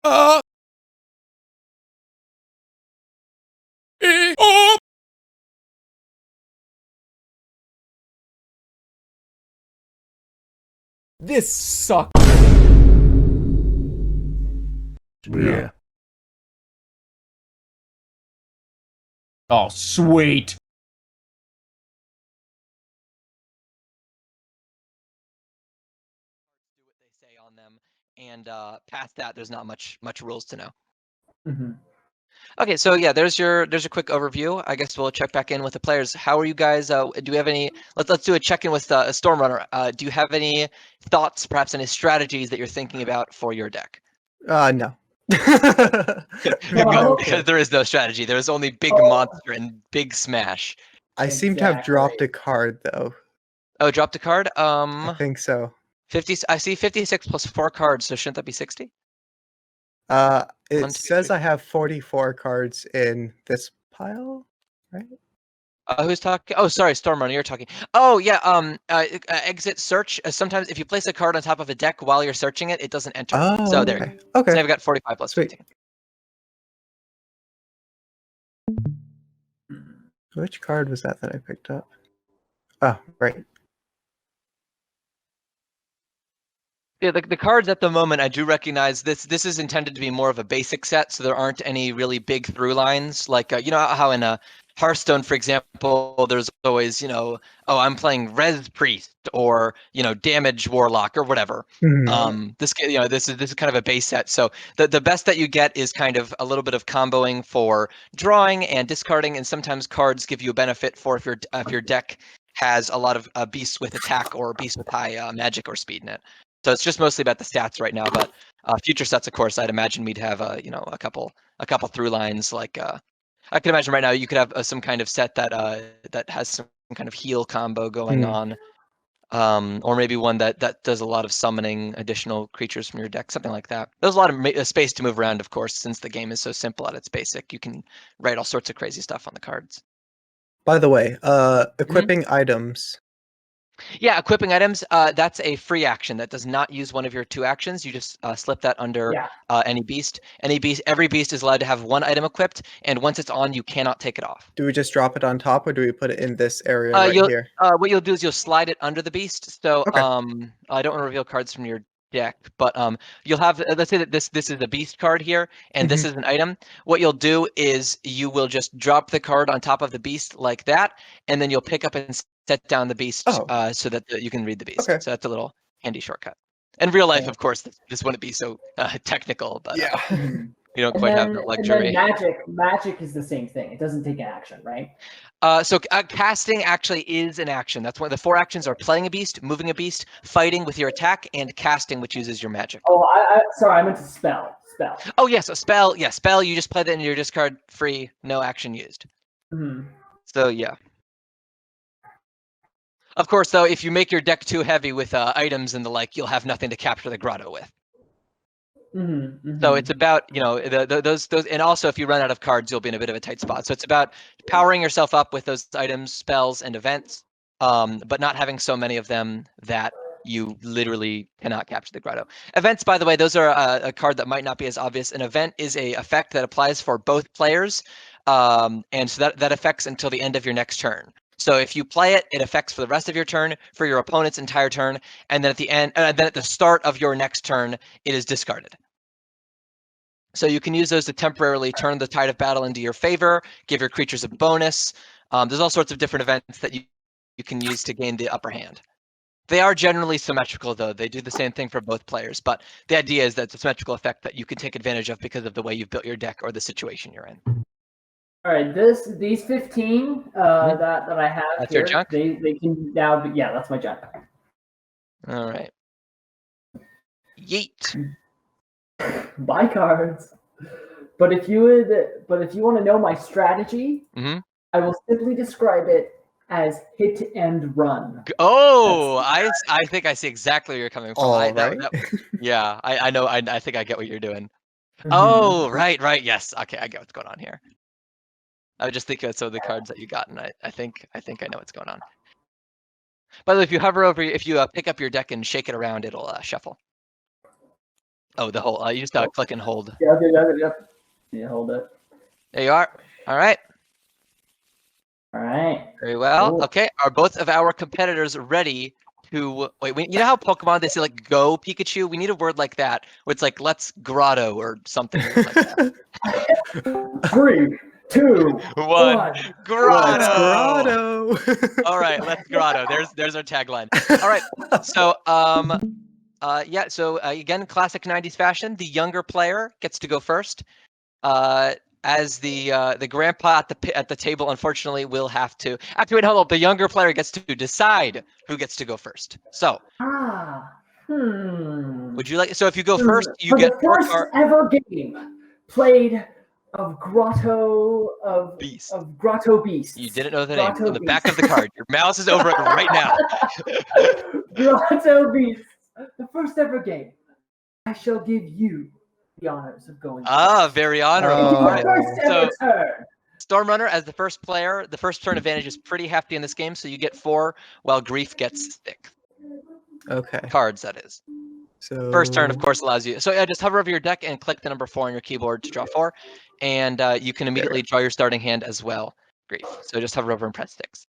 Oh! This sucks. Yeah. Oh, sweet. Do what they say on them, and past that, there's not much rules to know. Mm-hmm. Okay, so yeah, there's a quick overview. I guess we'll check back in with the players. How are you guys? Do we have any? Let's do a check-in with Stormrunner. Do you have any thoughts, perhaps any strategies that you're thinking about for your deck? No. No. Because there is no strategy. There is only big Oh. monster and big smash. I seem to have Exactly. dropped a card though. Oh, dropped a card. I think so. 50. I see 56 plus 4 cards. So shouldn't that be 60? It 1, 2, says 3. I have 44 cards in this pile, right? Who's talking? Oh, sorry, Stormrunner, you're talking. Oh, yeah. Exit search. Sometimes if you place a card on top of a deck while you're searching it, it doesn't enter. Oh, So there. okay. So Okay. now I've got 45 plus Sweet. 15. Which card was that I picked up? Oh, right. Yeah, the cards at the moment, I do recognize this. This is intended to be more of a basic set, so there aren't any really big through lines. Like you know how in a Hearthstone, for example, there's always oh, I'm playing Res Priest or Damage Warlock or whatever. Mhm. This this is kind of a base set. So the best that you get is kind of a little bit of comboing for drawing and discarding, and sometimes cards give you a benefit for if your deck has a lot of beasts with attack or beasts with high magic or speed in it. So it's just mostly about the stats right now, but future sets, of course, I'd imagine we'd have a couple through lines. Like I can imagine right now you could have some kind of set that has some kind of heal combo going on, or maybe one that does a lot of summoning additional creatures from your deck, something like that. There's a lot of space to move around, of course, since the game is so simple at its basic. You can write all sorts of crazy stuff on the cards. By the way, equipping items. Yeah, equipping items, that's a free action that does not use one of your 2 actions. You just slip that under any beast. Every beast is allowed to have 1 item equipped, and once it's on, you cannot take it off. Do we just drop it on top, or do we put it in this area right here? What you'll do is you'll slide it under the beast. So Okay. I don't want to reveal cards from your deck, but you'll have, let's say that this is a beast card here, and this is an item. What you'll do is you will just drop the card on top of the beast like that, and then you'll pick up and set down the beast so that you can read the beast. Okay. So that's a little handy shortcut. In real life, of course, this wouldn't be so technical, but Yeah. you don't quite have the luxury. And then magic is the same thing. It doesn't take an action, right? So casting actually is an action. That's one of the 4 actions are playing a beast, moving a beast, fighting with your attack, and casting, which uses your magic. Oh, sorry, I meant to spell. Oh yes, a spell. Yeah, spell. You just play that into your discard, free, no action used. So yeah. Of course, though, if you make your deck too heavy with items and the like, you'll have nothing to capture the grotto with. So it's about those, and also if you run out of cards, you'll be in a bit of a tight spot. So it's about powering yourself up with those items, spells, and events, but not having so many of them that you literally cannot capture the grotto. Events, by the way, those are a card that might not be as obvious. An event is a effect that applies for both players, and so that affects until the end of your next turn. So if you play it, it affects for the rest of your turn, for your opponent's entire turn, and then at the start of your next turn, it is discarded. So you can use those to temporarily turn the tide of battle into your favor, give your creatures a bonus. There's all sorts of different events that you can use to gain the upper hand. They are generally symmetrical, though. They do the same thing for both players, but the idea is that it's a symmetrical effect that you can take advantage of because of the way you've built your deck or the situation you're in. All right, these 15 that I have that's here, your junk? they can now be, yeah, that's my junk. All right. Yeet. Buy cards. But if you want to know my strategy, I will simply describe it as hit and run. Oh, I think I see exactly where you're coming from. Right. Yeah, I know. I think I get what you're doing. Oh, right. Yes. Okay, I get what's going on here. I was just thinking of some of the cards that you got, and I think I know what's going on. By the way, if you hover over, if you pick up your deck and shake it around, it'll shuffle. Oh, the whole. You just click and hold. Yep. Yeah, hold it. There you are. All right. All right. Very well. Cool. Okay. Are both of our competitors ready to wait? You know how Pokemon they say like "Go Pikachu"? We need a word like that, where it's like "Let's Grotto" or something like that. 3, 2, 1. Grotto. Grotto. All right, let's Grotto. There's our tagline. All right. So yeah. So again, classic '90s fashion. The younger player gets to go first. As the grandpa at the table, unfortunately, will have to. Actually, wait, hold up. The younger player gets to decide who gets to go first. So, would you like? So, if you go first, you For get the first ever game played of Grotto Beast. of Grotto Beasts. You didn't know the Grotto name on the Beasts. back of the card. Your mouse is over it right now. Grotto Beasts. The first ever game. I shall give you the honors of going. Very honorable. Into All your right. first ever turn. Stormrunner, as the first player, the first turn advantage is pretty hefty in this game, so you get 4, while Grief gets 6. Okay. Cards, that is. So First turn, of course, allows you. So yeah, just hover over your deck and click the number 4 on your keyboard to draw 4, and you can immediately draw your starting hand as well. Grief. So just hover over and press 6.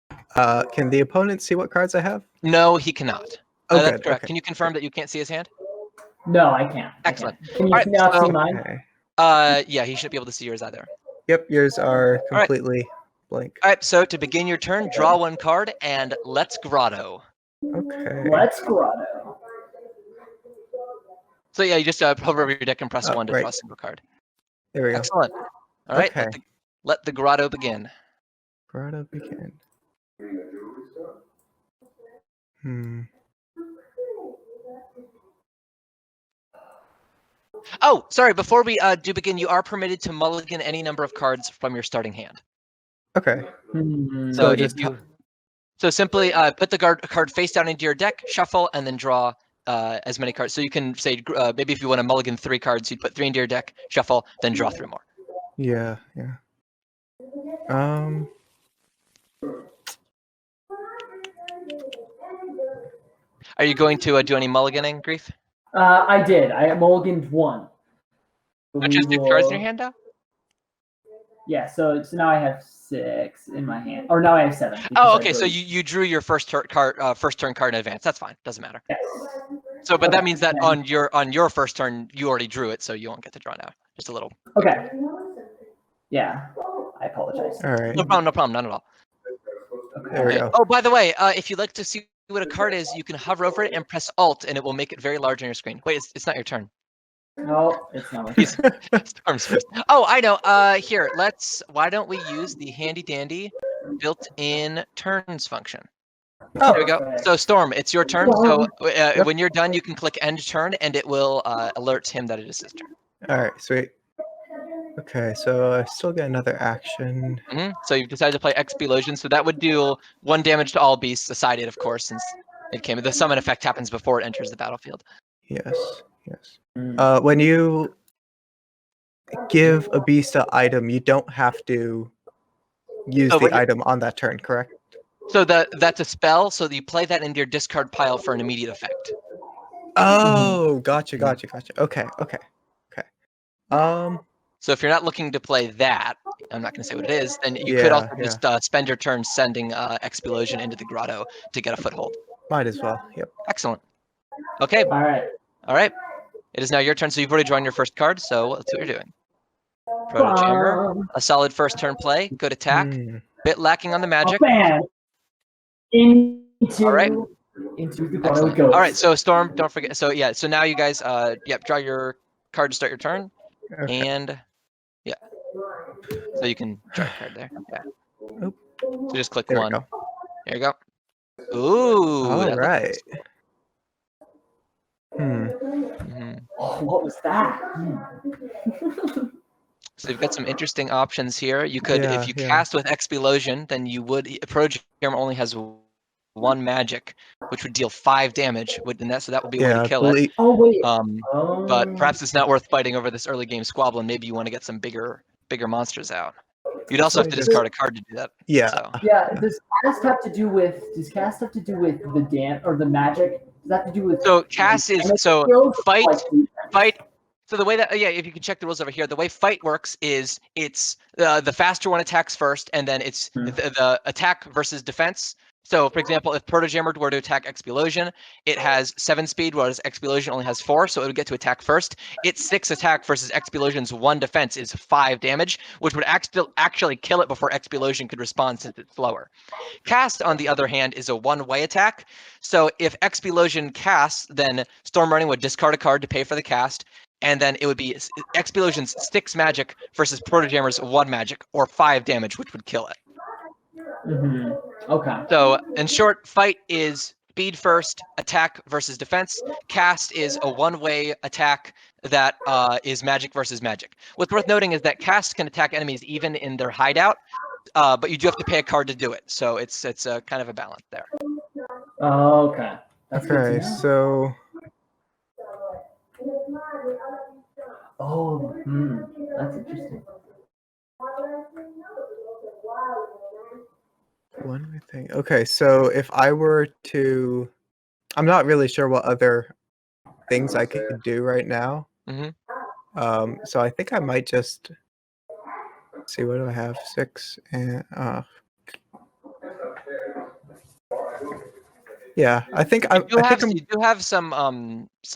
Can the opponent see what cards I have? No, he cannot. Oh, that's good. correct. Okay. Can you confirm that you can't see his hand? No, I can't. Excellent. Can you All right, not so- see mine? Yeah, he shouldn't be able to see yours either. Yep, yours are All right. completely blank. All right, so to begin your turn, draw 1 card and let's Grotto. Okay. Let's Grotto. So yeah, you just hover over your deck and press 1 to right. draw a single card. There we go. Excellent. All right, Okay. let the Grotto begin. Grotto begin. Oh, sorry. Before we do begin, you are permitted to mulligan any number of cards from your starting hand. Okay. So just simply put the card face down into your deck, shuffle, and then draw as many cards. So you can say maybe if you want to mulligan 3 cards, you'd put 3 into your deck, shuffle, then draw 3 more. Yeah. Are you going to do any mulliganing, Grief? I did. I mulliganed 1. Not just 2 cards in your hand now? Yeah, so now I have 6 in my hand. Or now I have 7. Oh, okay. So you drew your first turn card in advance. That's fine. Doesn't matter. Yes. So, but that means that on your first turn, you already drew it, so you won't get to draw now. Just a little. Okay. Yeah. I apologize. All right. No problem. Not at all. There we go. Oh, by the way, if you'd like to see what a card is, you can hover over it and press Alt, and it will make it very large on your screen. Wait, it's not your turn. No, it's not my turn. Storm's first. Oh, I know. Here, why don't we use the handy dandy built-in turns function? There we go. So Storm, it's your turn. So when you're done, you can click End Turn, and it will alert him that it is his turn. All right. Sweet. Okay, so I still get another action. So you've decided to play Explosion, so that would do 1 damage to all beasts, aside of course, since the summon effect happens before it enters the battlefield. Yes. When you give a beast an item, you don't have to use the item on that turn, correct? So that's a spell, so you play that into your discard pile for an immediate effect. Oh, gotcha. Okay. So if you're not looking to play that, I'm not going to say what it is, then you could also just spend your turn sending Explosion into the Grotto to get a foothold. Might as well. Yep. Excellent. Okay. All right. It is now your turn, so you've already drawn your first card, so let's see what you're doing. Proto Chamber, a solid first turn play, good attack, bit lacking on the magic. Oh, man. Into the Grotto goes. All right, so Storm, don't forget. So yeah, so now you guys, draw your card to start your turn, and so you can draw a card there. Yeah. So just click there 1. We go. There you go. Ooh. All right. Oh, what was that? So you've got some interesting options here. You could, if you cast with Explosion, then you would. Proto Chamber only has 1 magic, which would deal 5 damage. So that would be a way to kill it. Oh wait. But perhaps it's not worth fighting over this early game squabble, and maybe you want to get some bigger monsters out. You'd also have to discard a card to do that. Yeah. So. Yeah. Does cast have to do with the magic? Does that have to do with? So cast is fight So the way that if you can check the rules over here, the way fight works is it's the faster one attacks first, and then it's the attack versus defense. So, for example, if Protojammer were to attack Explosion, it has 7 speed, whereas Explosion only has 4, so it would get to attack first. Its 6 attack versus Explosion's 1 defense is 5 damage, which would actually kill it before Explosion could respond since it's slower. Cast, on the other hand, is a one-way attack. So if Explosion casts, then Stormrunner would discard a card to pay for the cast, and then it would be Explosion's 6 magic versus Protojammer's 1 magic, or 5 damage, which would kill it. Okay. So, in short, fight is speed first, attack versus defense. Cast is a one-way attack that is magic versus magic. What's worth noting is that cast can attack enemies even in their hideout, but you do have to pay a card to do it. So it's a kind of a balance there. Okay. That's good to Okay, know. so That's interesting. one more thing. Okay, so if I were to, I'm not really sure what other things I could do right now. So I think I might just see, what do I have? 6 and yeah, I think you do have some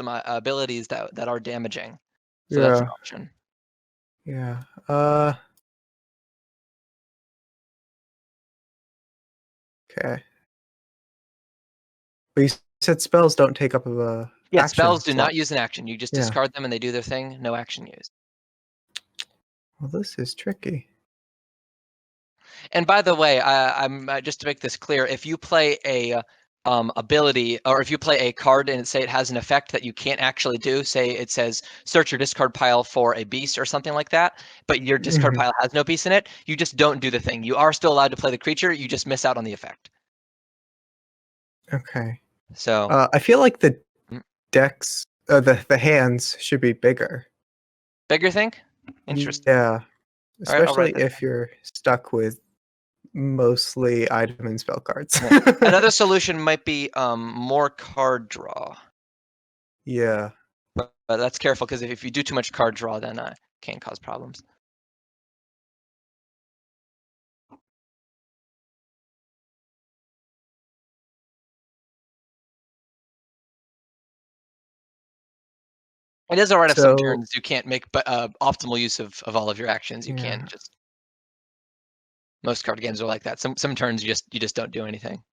abilities that are damaging. So that's an option. Yeah. Okay. But you said spells don't take up a Yeah, action spells do slot. not use an action. You just discard them and they do their thing. No action used. Well, this is tricky. And by the way, I'm just to make this clear, if you play a ability, or if you play a card and say it has an effect that you can't actually do, say it says search your discard pile for a beast or something like that, but your discard pile has no beast in it, you just don't do the thing. You are still allowed to play the creature, you just miss out on the effect. Okay. So I feel like the decks, the hands should be bigger. Bigger thing? Interesting. Yeah. Especially right, if you're stuck with mostly item and spell cards. Another solution might be more card draw. Yeah. But that's careful, because if you do too much card draw, then it can cause problems. It is alright if some turns you can't make optimal use of all of your actions. You can't just. Most card games are like that. Some turns you just don't do anything.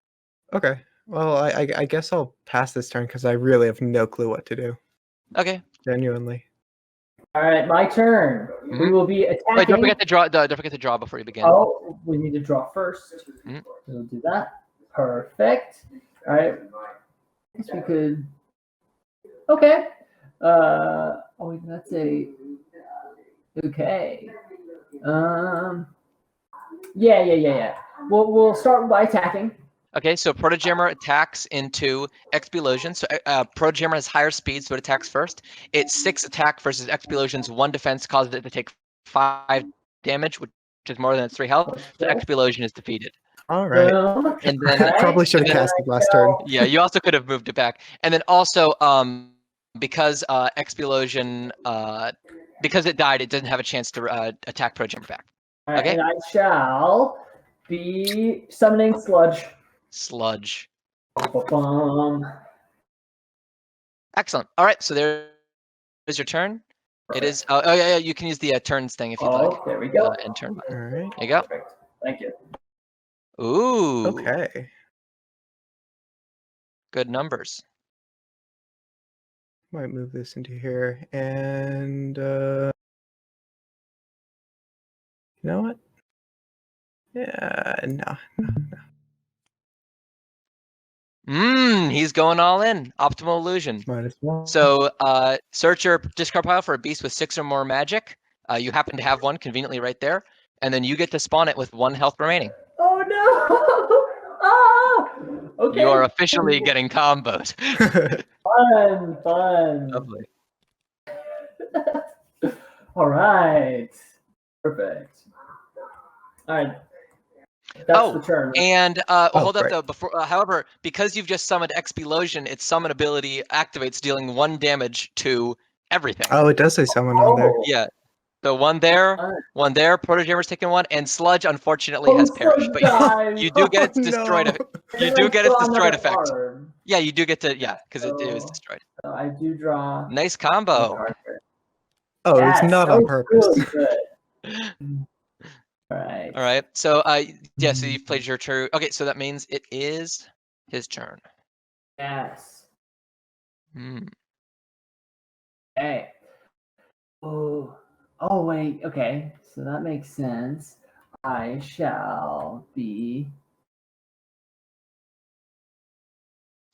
Okay. Well, I guess I'll pass this turn because I really have no clue what to do. Okay. Genuinely. All right, my turn. We will be attacking. Wait, don't forget to draw. Don't forget to draw before you begin. Oh, we need to draw first. We'll do that. Perfect. All right. I guess we could. Okay. Oh, that's a. Okay. Yeah. We'll start by attacking. Okay, so Protojammer attacks into Explosion. So Protojammer has higher speed, so it attacks first. Its 6 attack versus Explosion's 1 defense causes it to take 5 damage, which is more than its 3 health. So Explosion is defeated. All right. And then probably should have cast it last turn. Yeah, you also could have moved it back. And then also, because Explosion, because it died, it doesn't have a chance to attack Protojammer back. Okay. And I shall be summoning Sludge. Sludge. Ba-bum. Excellent. All right, so there is your turn. It is. Oh yeah, you can use the turns thing if you'd like. There we go. And turn button. All right. There you go. Perfect. Thank you. Ooh. Okay. Good numbers. Might move this into here, and you know what? Yeah, no. He's going all in. Optimal illusion. Might as well. So search your discard pile for a beast with 6 or more magic. You happen to have one conveniently right there, and then you get to spawn it with 1 health remaining. Oh no! Okay. You are officially getting comboed. Fun. Lovely. All right. Perfect. All right. That's the turn. And hold up great. though. Before, however, because you've just summoned Explosion, its summon ability activates, dealing 1 damage to everything. Oh, it does say someone on there. Yeah. So one there, Protojammer's taking one, and Sludge unfortunately has perished. But you do get its destroyed. You do get its destroyed effect. Yeah, you do get to because it was destroyed. So I do draw. Nice combo. Oh, it's not on purpose. Really good. Right. All right. So yeah. So you've played your turn. Okay. So that means it is his turn. Yes. Hmm. Okay. Oh. Oh wait. Okay. So that makes sense. I shall be.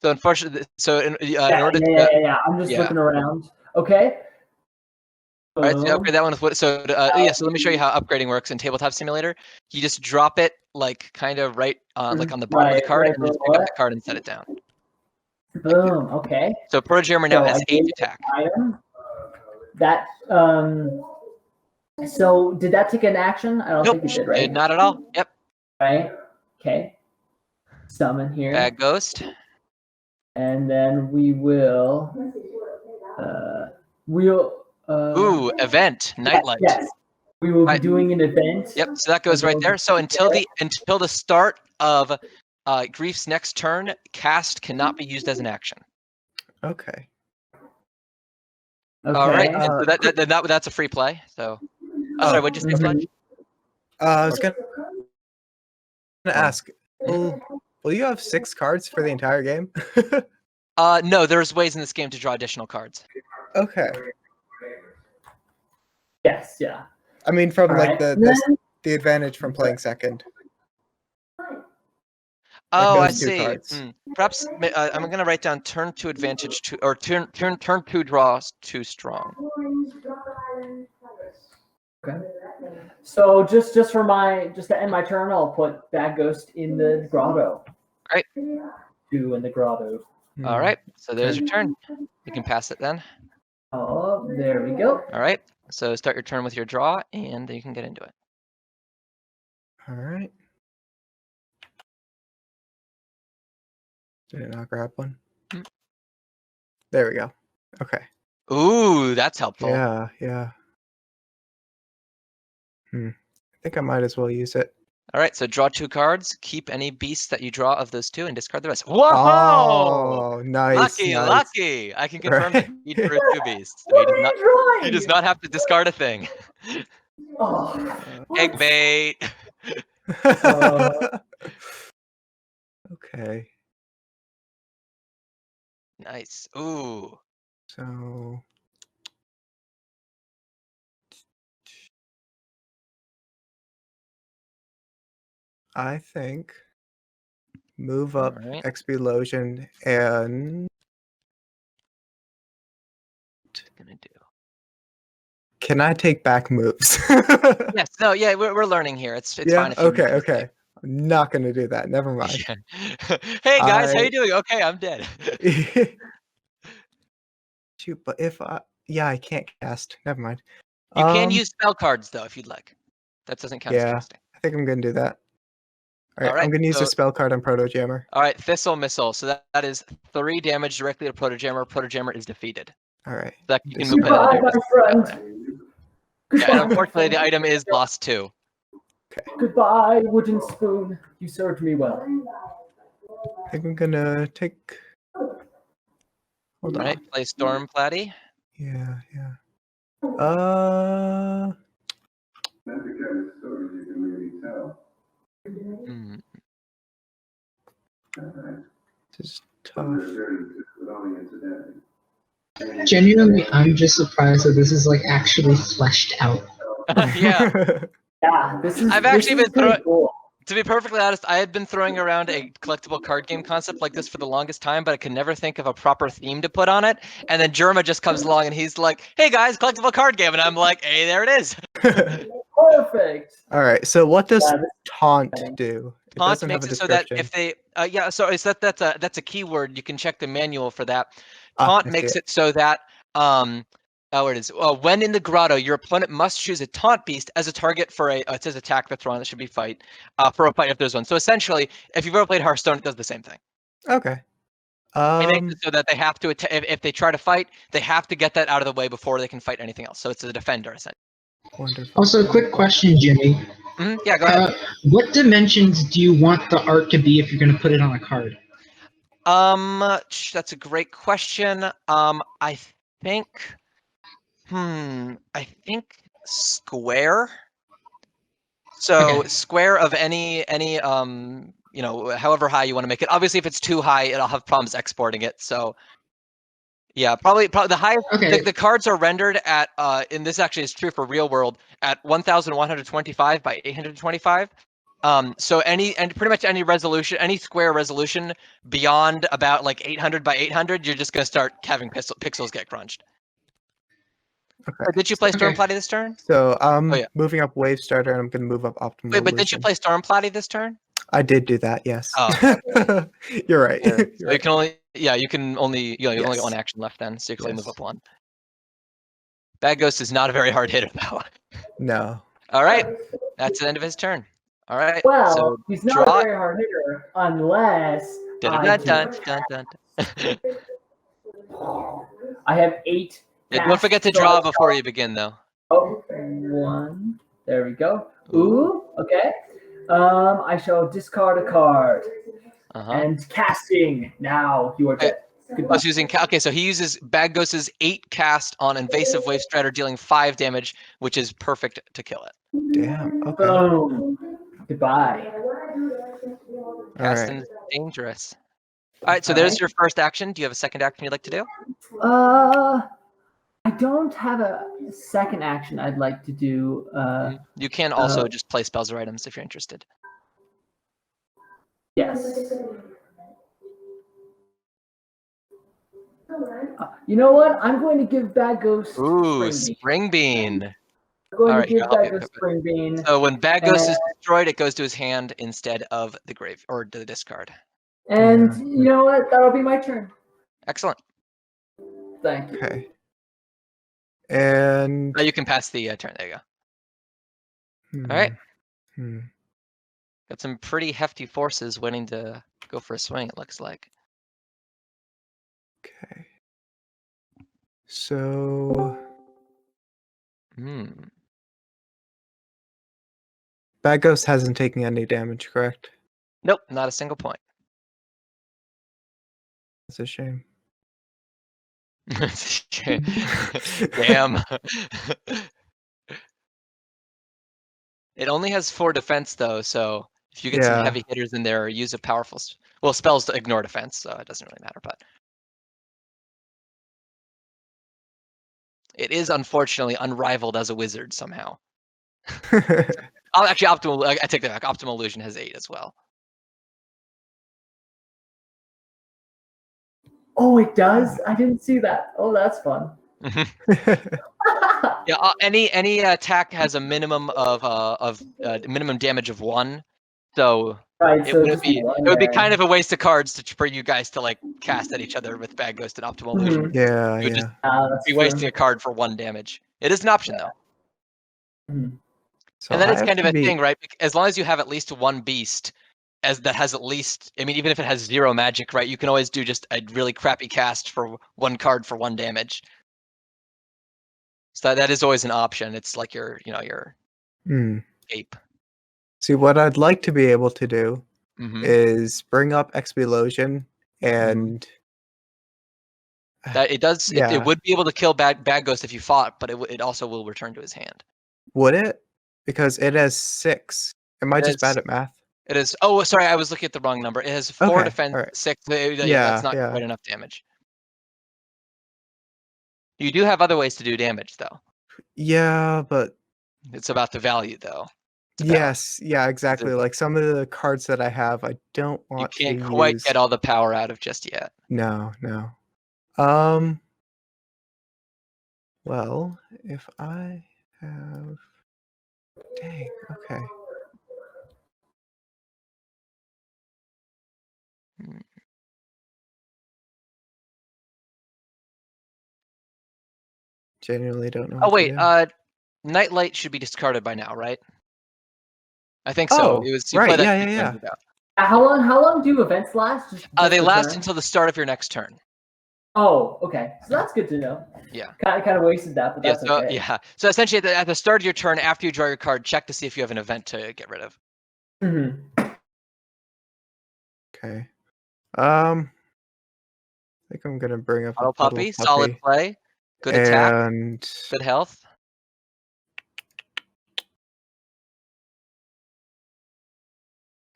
So unfortunately, in order yeah. I'm just looking around. Okay. All right, so you upgrade that one with what? So so let me show you how upgrading works in Tabletop Simulator. You just drop it like kind of right like on the bottom of the card, and you just pick up the card and set it down. Boom. Okay. So Protojammer now has 8 attack. Item. That So did that take an action? I don't think it did, right? Not at all. Yep. Right. Okay. Summon here. Bad Ghost. And then we will. Ooh, event Nightlight. Yes. We will be doing an event. Yep. So that goes right there. So until the start of Grief's next turn, cast cannot be used as an action. Okay. All right. So that's a free play. So. Sorry, what'd you say, Sludge? I was gonna ask. Will you have 6 cards for the entire game? No, there's ways in this game to draw additional cards. Okay. Yes. Yeah. I mean, from like the advantage from playing second. Oh, I see. Perhaps I'm going to write down turn 2 advantage 2 or turn 2 draws 2 strong. Okay. So just to end my turn, I'll put Bad Ghost in the grotto. Great. 2 in the grotto. All right. So there's your turn. You can pass it then. Oh, there we go. All right. So start your turn with your draw, and then you can get into it. All right. Did it not grab one? There we go. Okay. Ooh, that's helpful. Yeah. I think I might as well use it. All right, so draw 2 cards. Keep any beasts that you draw of those 2 and discard the rest. Whoa! Oh, nice. Lucky. I can confirm that he drew 2 beasts. So he does not have to discard a thing. Egg bait. Okay. Nice. Ooh. So I think move up Explosion and Gonna do. Can I take back moves? Yes. No. Yeah. We're learning here. It's fine. If you Okay. I'm not gonna do that. Never mind. Hey guys, how you doing? Okay, I'm dead. Shoot, but if I can't cast. Never mind. You can use spell cards though if you'd like. That doesn't count as casting. I think I'm gonna do that. All right, I'm gonna use so, a spell card on Protojammer. All right, Thistle Missile. So that is 3 damage directly to Protojammer. Protojammer is defeated. All right. So that you can move Goodbye, my friend. Yeah, unfortunately, the item is lost too. Okay. Goodbye, wooden spoon. You served me well. I think I'm gonna take. Hold on. All right, play Storm Platy. Yeah. This is tough. Genuinely, I'm just surprised that this is like actually fleshed out. Yeah. Yeah, this is. I've actually been throwing. Cool. To be perfectly honest, I had been throwing around a collectible card game concept like this for the longest time, but I could never think of a proper theme to put on it. And then Jerma just comes along and he's like, "Hey guys, collectible card game," and I'm like, "Hey, there it is." Perfect. All right. So what does taunt do? Taunt makes it so that if they, so it's that's a keyword. You can check the manual for that. Taunt makes it so that where it is. When in the grotto, your opponent must choose a taunt beast as a target for it says attack that's wrong. That should be fight for a fight if there's one. So essentially, if you've ever played Hearthstone, it does the same thing. Okay. He makes it so that they have to if they try to fight, they have to get that out of the way before they can fight anything else. So it's a defender essentially. Wonderful. Also, a quick question, Jimmy. Yeah, go ahead. What dimensions do you want the art to be if you're going to put it on a card? That's a great question. I think, I think square. So Okay. square of any you know, however high you want to make it. Obviously, if it's too high, it'll have problems exporting it. So yeah, probably the highest. Okay. The cards are rendered at and this actually is true for real world at 1125 by 825. So pretty much any resolution, any square resolution beyond about like 800 by 800, you're just gonna start having pixels get crunched. Okay. Did you play Storm Okay. Platy this turn? So I'm yeah. moving up Wave Starter, and I'm going to move up Optimal Wait, but did you Illusion. play Storm Platy this turn? I did do that. Yes. Oh, You're right. Yeah. You're So you right. can only you can only you only got Yes. one action left then, so you can only move Yes. up one. Bad Ghost is not a very hard hitter though. No. All right, that's the end of his turn. All right. Well, so he's not draw. a very hard hitter unless I do. Dun. I have 8. Yeah, don't forget to draw before you begin though. Oh, 1. There we go. Ooh, okay. I shall discard a card. And casting. Now you are dead. I was using okay, so he uses Bad Ghost's 8 cast on Invasive Wave Strider, dealing 5 damage, which is perfect to kill it. Damn. Okay. Boom. Goodbye. Casting's dangerous. All right, so there's your first action. Do you have a second action you'd like to do? I don't have a second action I'd like to do. You can also just play spells or items if you're interested. Yes. You know what? I'm going to give Bad Ghost Spring Bean. I'm going All to give Bad Ghost Spring Bean. So when Bad Ghost is destroyed, it goes to his hand instead of the grave or the discard. And you know what? That'll be my turn. Excellent. Thank you. Okay. And you can pass the turn. There you go. All right. Got some pretty hefty forces waiting to go for a swing, it looks like. Okay. So Bad Ghost hasn't taken any damage, correct? Nope, not a single point. That's a shame. Damn. It only has 4 defense though, so if you get some heavy hitters in there or use a powerful spells to ignore defense, so it doesn't really matter, but it is unfortunately unrivaled as a wizard somehow. Actually, I take that back. Optimal Illusion has 8 as well. Oh, it does? I didn't see that. Oh, that's fun. Yeah, any attack has a minimum of minimum damage of 1. So it would be kind of a waste of cards for you guys to like cast at each other with Bad Ghost and Optimal Illusion. Yeah, you would just be wasting a card for 1 damage. It is an option though. So and that is kind of a thing, right? As long as you have at least 1 beast that has at least, I mean, even if it has 0 magic, right? You can always do just a really crappy cast for 1 card for 1 damage. So that is always an option. It's like your ape. See, what I'd like to be able to do is bring up Explosion and that it does. Yeah. It would be able to kill Bad Ghost if you fought, but it also will return to his hand. Would it? Because it has 6. Am I just bad at math? It is. Oh, sorry, I was looking at the wrong number. It has 4 defense, 6. That's not quite enough damage. You do have other ways to do damage, though. Yeah, but it's about the value, though. Yes, yeah, exactly. Like some of the cards that I have, I don't want to use. You can't quite get all the power out of just yet. No. Well, if I have, dang, okay. Genuinely don't know. Oh wait, Nightlight should be discarded by now, right? I think so. Oh, It was right. Yeah. How long do events last? Just They a last turn? until the start of your next turn. Oh, okay. So that's good to know. Yeah. Kind of wasted that, but that's okay. Yeah. So essentially, at the start of your turn, after you draw your card, check to see if you have an event to get rid of. Okay. I think I'm gonna bring up Auto a puddle puppy, solid play, good attack, and good health.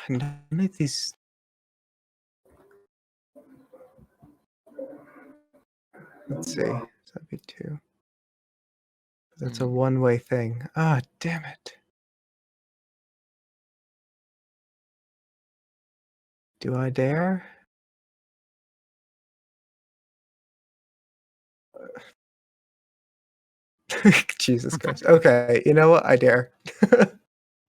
none of these. Let's see. So that'd be 2. That's a one-way thing. Ah, damn it. Do I dare? Jesus Christ. Okay, you know what? I dare.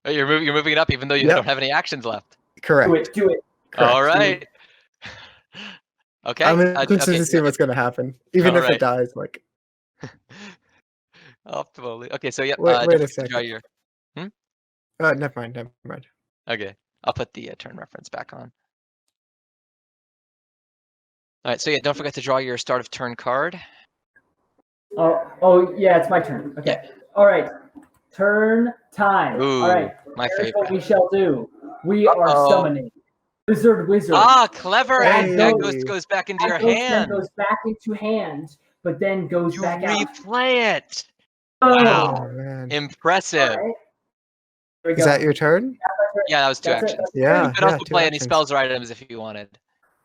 Oh, you're moving it up, even though you don't have any actions left. Correct. Do it. Correct. All right. Okay. I'm interested to see what's gonna happen, even if it dies. Like. Optimally. Okay, so yeah. Wait a second. Your... Never mind. Okay, I'll put the turn reference back on. All right, so yeah, don't forget to draw your start of turn card. Oh yeah, it's my turn. Okay. Yeah. All right. Turn time. Ooh, all right. My Here's favorite. what we shall do. We are summoning wizard. Ah, clever! Hey. And that goes back into your hand. Goes back into hand, but then goes back out. You replay it. Wow. Oh, man. Impressive. Is that your turn? Yeah, that was 2 actions. Yeah. You could also play any spells or items if you wanted.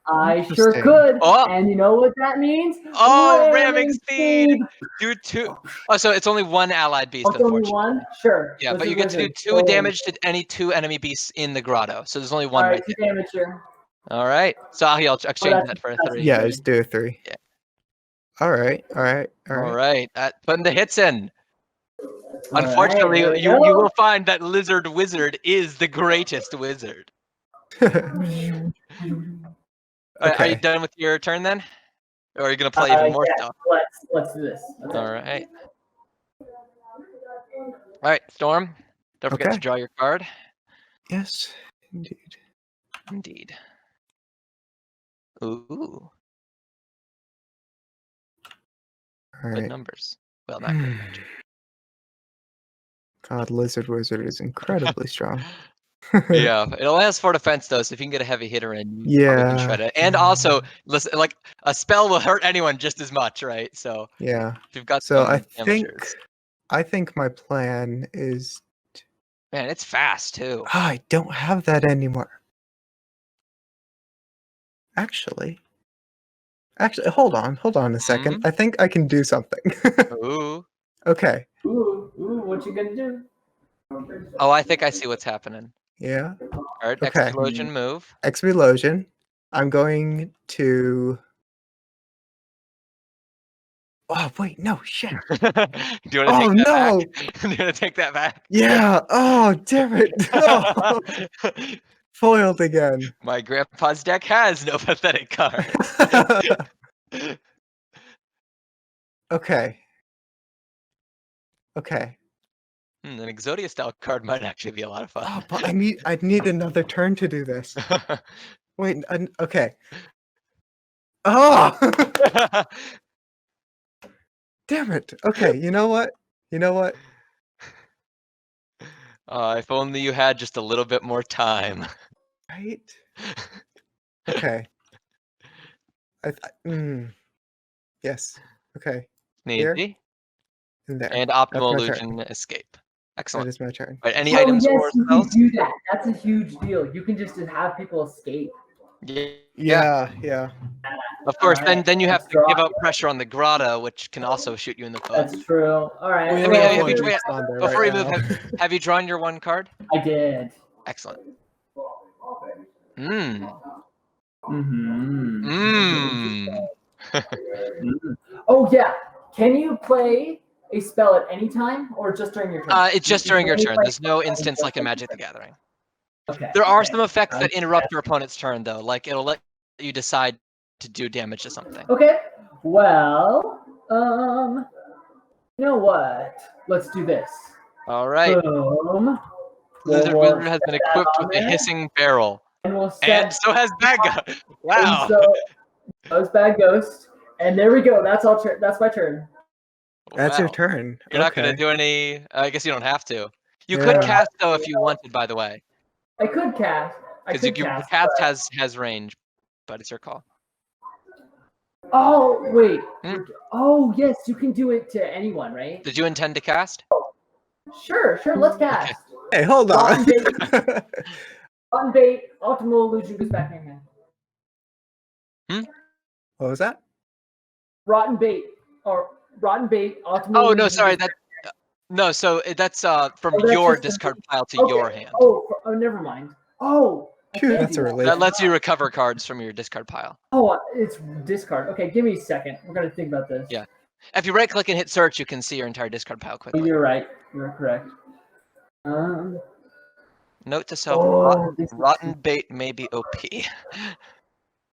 I sure could. Oh. And you know what that means? Oh, ramming speed. Do 2. Oh, so it's only 1 allied beast, unfortunately. Only 1? Sure. Yeah, but you get to do 2 damage to any 2 enemy beasts in the grotto. So there's only 1 right there. 2 damage here. All right. So I'll exchange that for a 3. Yeah, just do a 3. Yeah. All right. Putting the hits in. Unfortunately, you will find that Lizard Wizard is the greatest wizard. Are you done with your turn then? Or are you going to play even more stuff? Let's do this. Okay. All right, Storm. Don't forget to draw your card. Yes, indeed. Ooh. All right. Good numbers. Well, not good magic. God, Lizard Wizard is incredibly strong. Yeah, it only has 4 defense though, so if you can get a heavy hitter in, you can shred it. And also, listen, like a spell will hurt anyone just as much, right? So yeah, if you've got I think my plan is. Man, it's fast too. I don't have that anymore. Actually, hold on a second. I think I can do something. Ooh. Okay. Ooh, what you gonna do? Oh, I think I see what's happening. Yeah. All right, Explosion move. Explosion. I'm going to. Oh wait, no shit. Do you want to take that back? Do you want to take that back? Yeah. Oh damn it. Oh. Foiled again. My grandpa's deck has no pathetic card. Okay. An Exodia style card might actually be a lot of fun. Oh, but I need another turn to do this. Wait, okay. Oh! Damn it. Okay, you know what? If only you had just a little bit more time. Right? Okay. Yes. Okay. Sneezy. And Optimal Illusion Escape. Excellent. That is my turn. Right, any items or spells? You can do that. That's a huge deal. You can just have people escape. Yeah. Of course, then you have to give up pressure on the grotto, which can also shoot you in the foot. That's true. All right. Before you move, have you drawn your 1 card? I did. Excellent. Oh yeah. Can you play a spell at any time or just during your turn? It's just during your turn. There's no instance like in Magic the Gathering. Okay. There are some effects that interrupt your opponent's turn, though. Like it'll let you decide to do damage to something. Okay. Well, you know what? Let's do this. All right. Boom. Lizard Wizard has been equipped with a hissing barrel. And we'll set. And so has Bad Ghost. Wow. And so that was Bad Ghost. And there we go. That's all. That's my turn. That's your Wow. turn. You're not Okay. gonna do any. I guess you don't have to. You Yeah. could cast though if you wanted. By the way, I could cast. because cast has range, but it's your call. Oh wait. Hmm? Oh yes, you can do it to anyone, right? Did you intend to cast? Sure. Let's cast. Hey, hold on. Rotten bait. Rotten bait. Optimal illusion goes back in your hand. What was that? Rotten bait or rotten bait. Optimal. Oh no, illusion sorry. goes No. So that's from that's your just- discard pile to Okay. your hand. Oh, never mind. Oh, I Phew, can't that's do a that. relief. That lets you recover cards from your discard pile. Oh, it's discard. Okay, give me a second. We're gonna think about this. Yeah. If you right click and hit search, you can see your entire discard pile quickly. You're right. You're correct. Note to self: rotten bait may be OP.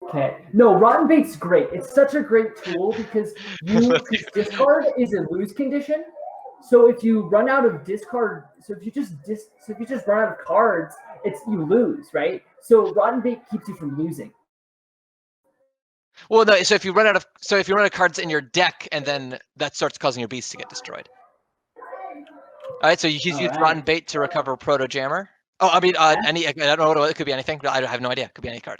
Okay. No, rotten bait's great. It's such a great tool because discard is a lose condition. So if you run out of discard, so if you just run out of cards, you lose, right? So rotten bait keeps you from losing. Well, no. So if you run out of cards in your deck, and then that starts causing your beast to get destroyed. All right. So he's used rotten bait to recover Proto Jammer. Oh, I mean, any. I don't know what it could be. Anything. I have no idea. It could be any card.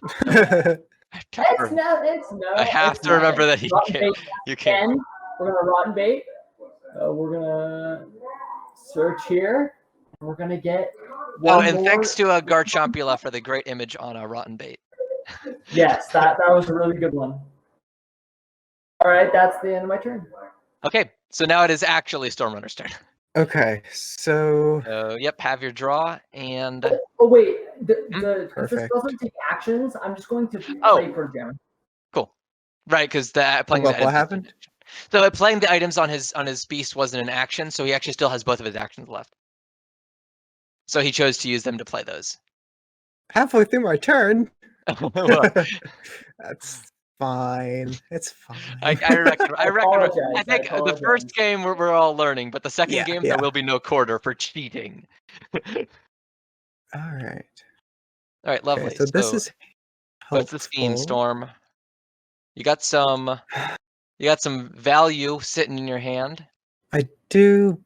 I have to remember that you can. We're gonna rotten bait. We're gonna search here. And we're gonna get. Thanks to Garchompula for the great image on rotten bait. Yes, that was a really good one. All right, that's the end of my turn. Okay, so now it is actually Stormrunner's turn. Okay, so. Yep, have your draw and. Oh wait, this Perfect. doesn't take actions. I'm just going to play for Jammer. Cool, right? Because playing What happened? So playing the items on his beast wasn't an action, so he actually still has both of his actions left. So he chose to use them to play those. Halfway through my turn. Well, That's fine. It's fine. I reckon. I think the apologize. first game we're all learning, but the second game yeah. there will be no quarter for cheating. All right. All right, lovely. Okay, so this is helpful. What's the scheme, Storm? You got some value sitting in your hand. I do.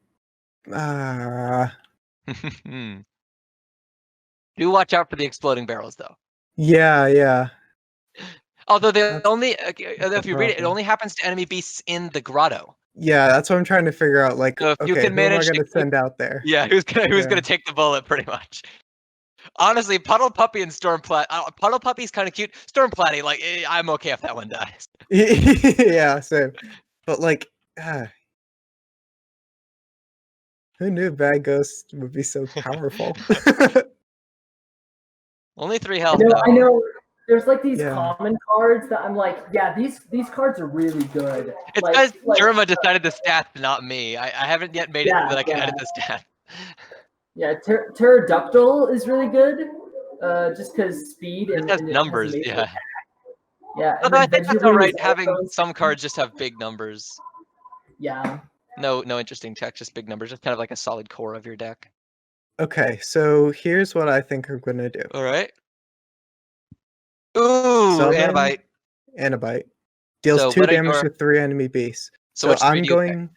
Do watch out for the exploding barrels, though. Yeah. Although That's if you read it, it only happens to enemy beasts in the grotto. Yeah, that's what I'm trying to figure out. Like, So if you okay, can who am I manage going to send out there? Yeah, who's gonna take the bullet, pretty much. Honestly, Puddle Puppy and Stormplat. Puddle Puppy's kind of cute. Stormplatty, like I'm okay if that one dies. Yeah, same. But like, who knew Bad Ghost would be so powerful? Only 3 health. I know. There's like these Yeah. common cards that I'm like, yeah, these cards are really good. It's because Germa decided the stats, not me. I haven't yet made it so that I can edit the stats. Yeah, Pterodactyl is really good, just because speed and has and numbers. amazing Yeah. attack. Yeah. Although I think that's all right. Veggie Having also- some cards just have big numbers. Yeah. No interesting text, just big numbers. Just kind of like a solid core of your deck. Okay, so here's what I think I'm going to do. All right. Ooh, Summon Antibite. Antibite. Deals So 2 what are damage your- to 3 enemy beasts. So So which 3 I'm do you pick? going.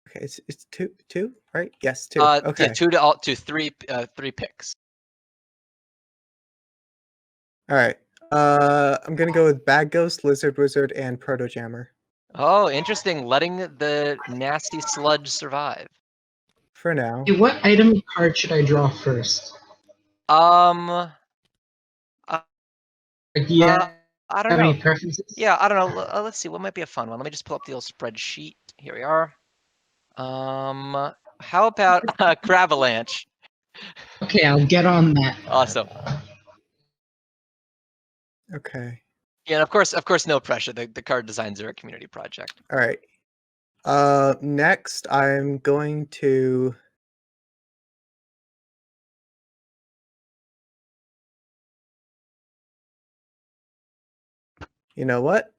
Okay, it's two, right? Yes, 2. Yeah, Okay. 2 to 3 picks. All right. I'm gonna go with Bad Ghost, Lizard Wizard, and Proto Jammer Oh, interesting. Letting the nasty sludge survive. for now. Hey, what item card should I draw first? Like, yeah. I don't Have know. any preferences? Yeah, I don't know. Let's see. What might be a fun one? Let me just pull up the old spreadsheet. Here we are. How about Cravalanche? Okay, I'll get on that. Awesome. Okay. Yeah, and of course, no pressure. The card designs are a community project. All right. Next, I'm going to. You know what?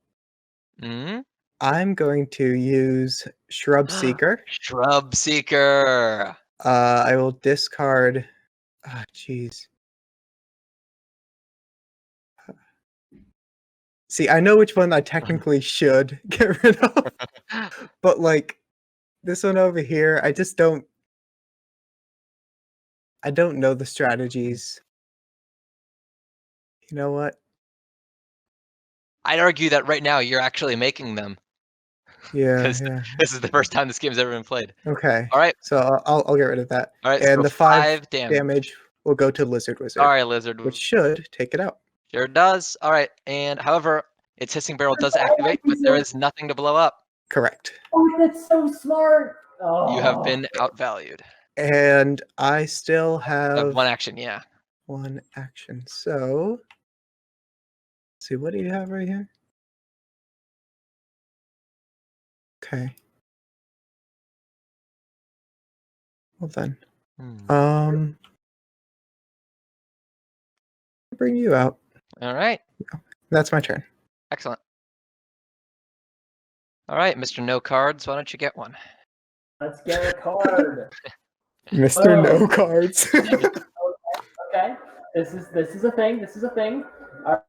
Hmm. I'm going to use Shrub Seeker. Shrub Seeker. I will discard. Ah, jeez. See, I know which one I technically should get rid of, but like this one over here, I just don't. I don't know the strategies. You know what? I'd argue that right now you're actually making them. Yeah, Because yeah. this is the first time this game's ever been played. Okay. All right. So I'll get rid of that. All right. And so the 5 damage. damage will go to Lizard Wizard, All right, Lizard. which should take it out. Sure does. All right. And however, its hissing barrel does activate, but there is nothing to blow up. Correct. Oh, that's so smart. Oh. You have been outvalued. And I still have One action, yeah. one action. So, let's see, what do you have right here? Okay. Well then, bring you out. All right. That's my turn. Excellent. All right, Mr. No Cards, why don't you get one? Let's get a card. Mr. Oh. No Cards. Okay. This is a thing. This is a thing. All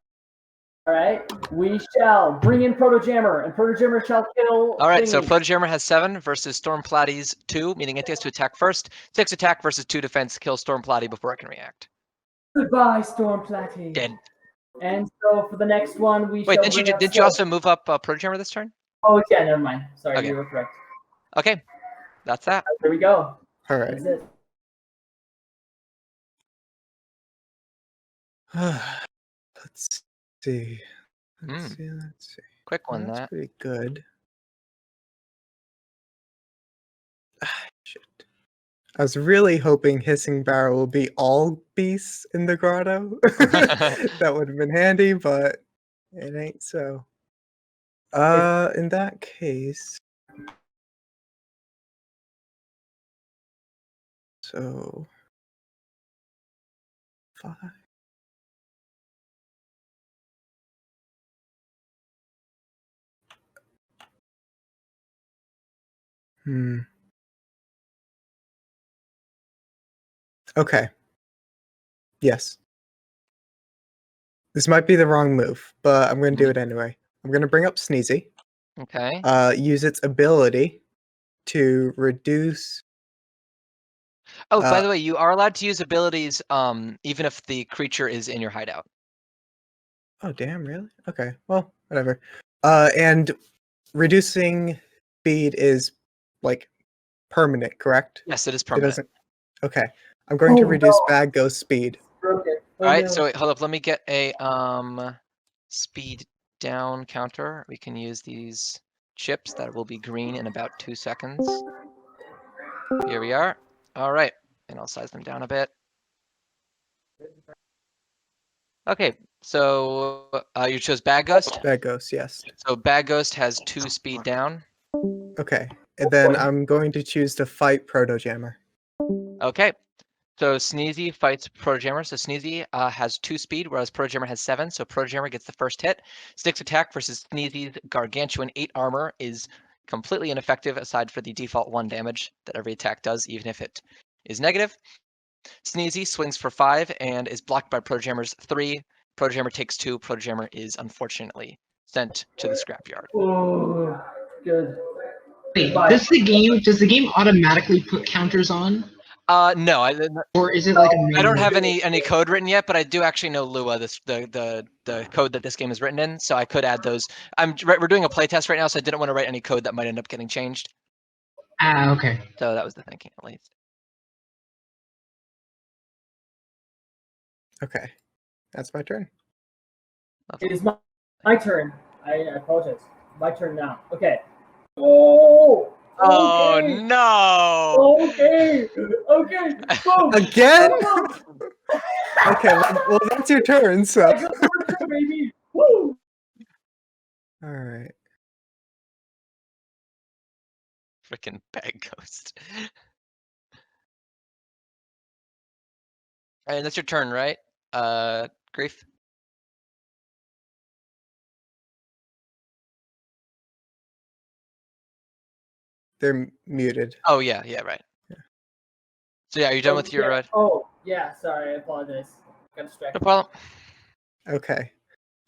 right. We shall bring in Proto Jammer, and Proto Jammer shall kill. All right, so thingies. Proto Jammer has 7 versus Storm Platy's 2, meaning it gets to attack first. 6 attack versus 2 defense, kill Storm Platy before it can react. Goodbye, Storm Platy. Dead. And so for the next one, we Wait, shall. didn't you also move up Proto Jammer this turn? Oh yeah, never mind. Sorry, Okay. you were correct. Okay, that's that. There we go. All right. That's it. Let's see. Let's see. Quick one, That's that. pretty good. Shit. I was really hoping Hissing Barrel will be all beasts in the grotto. That would have been handy, but it ain't so. In that case. So 5. Okay. Yes. This might be the wrong move, but I'm going to do it anyway. I'm going to bring up Sneezy. Okay. Use its ability to reduce. Oh, by the way, you are allowed to use abilities even if the creature is in your hideout. Oh, damn, really? Okay, well, whatever. And reducing speed is, like, permanent, correct? Yes, it is It permanent. doesn't. Okay, I'm going to reduce Bad Ghost speed. Broke it. Oh, All right, no. so wait, hold up. Let me get a speed down counter. We can use these chips that will be green in about 2 seconds. Here we are. All right, and I'll size them down a bit. Okay, so you chose Bad Ghost? Bad Ghost, yes. So Bad Ghost has 2 speed down. Okay, and then I'm going to choose to fight Proto Jammer. Okay, so Sneezy fights Proto Jammer. So Sneezy has 2 speed, whereas Proto Jammer has 7. So Proto Jammer gets the first hit. Sticks attack versus Sneezy's gargantuan 8 armor is completely ineffective aside for the default 1 damage that every attack does, even if it is negative. Sneezy swings for 5 and is blocked by Proto Jammer's 3. Proto Jammer takes 2. Proto Jammer is unfortunately sent to the scrapyard. Oh, good. Wait, Bye. does the game automatically put counters on? No, Or is it like a I don't have manual? any code written yet, but I do actually know Lua, the code that this game is written in, so I could add those. We're doing a playtest right now, so I didn't want to write any code that might end up getting changed. Ah, okay. So that was the thinking, at least. Okay, that's my turn. It is my turn. I apologize. My turn now. Okay. Oh. Oh Okay. no! Okay. Okay. Boom. Again? Boom. Okay, well, that's your turn, so. I got more turn, baby. Woo. All right. Freaking Bad Ghost. And that's your turn, right? Grief. They're muted. Oh yeah, right. Yeah. So yeah, are you done with your? Oh yeah. Sorry, I apologize. Got No distracted. problem. Okay.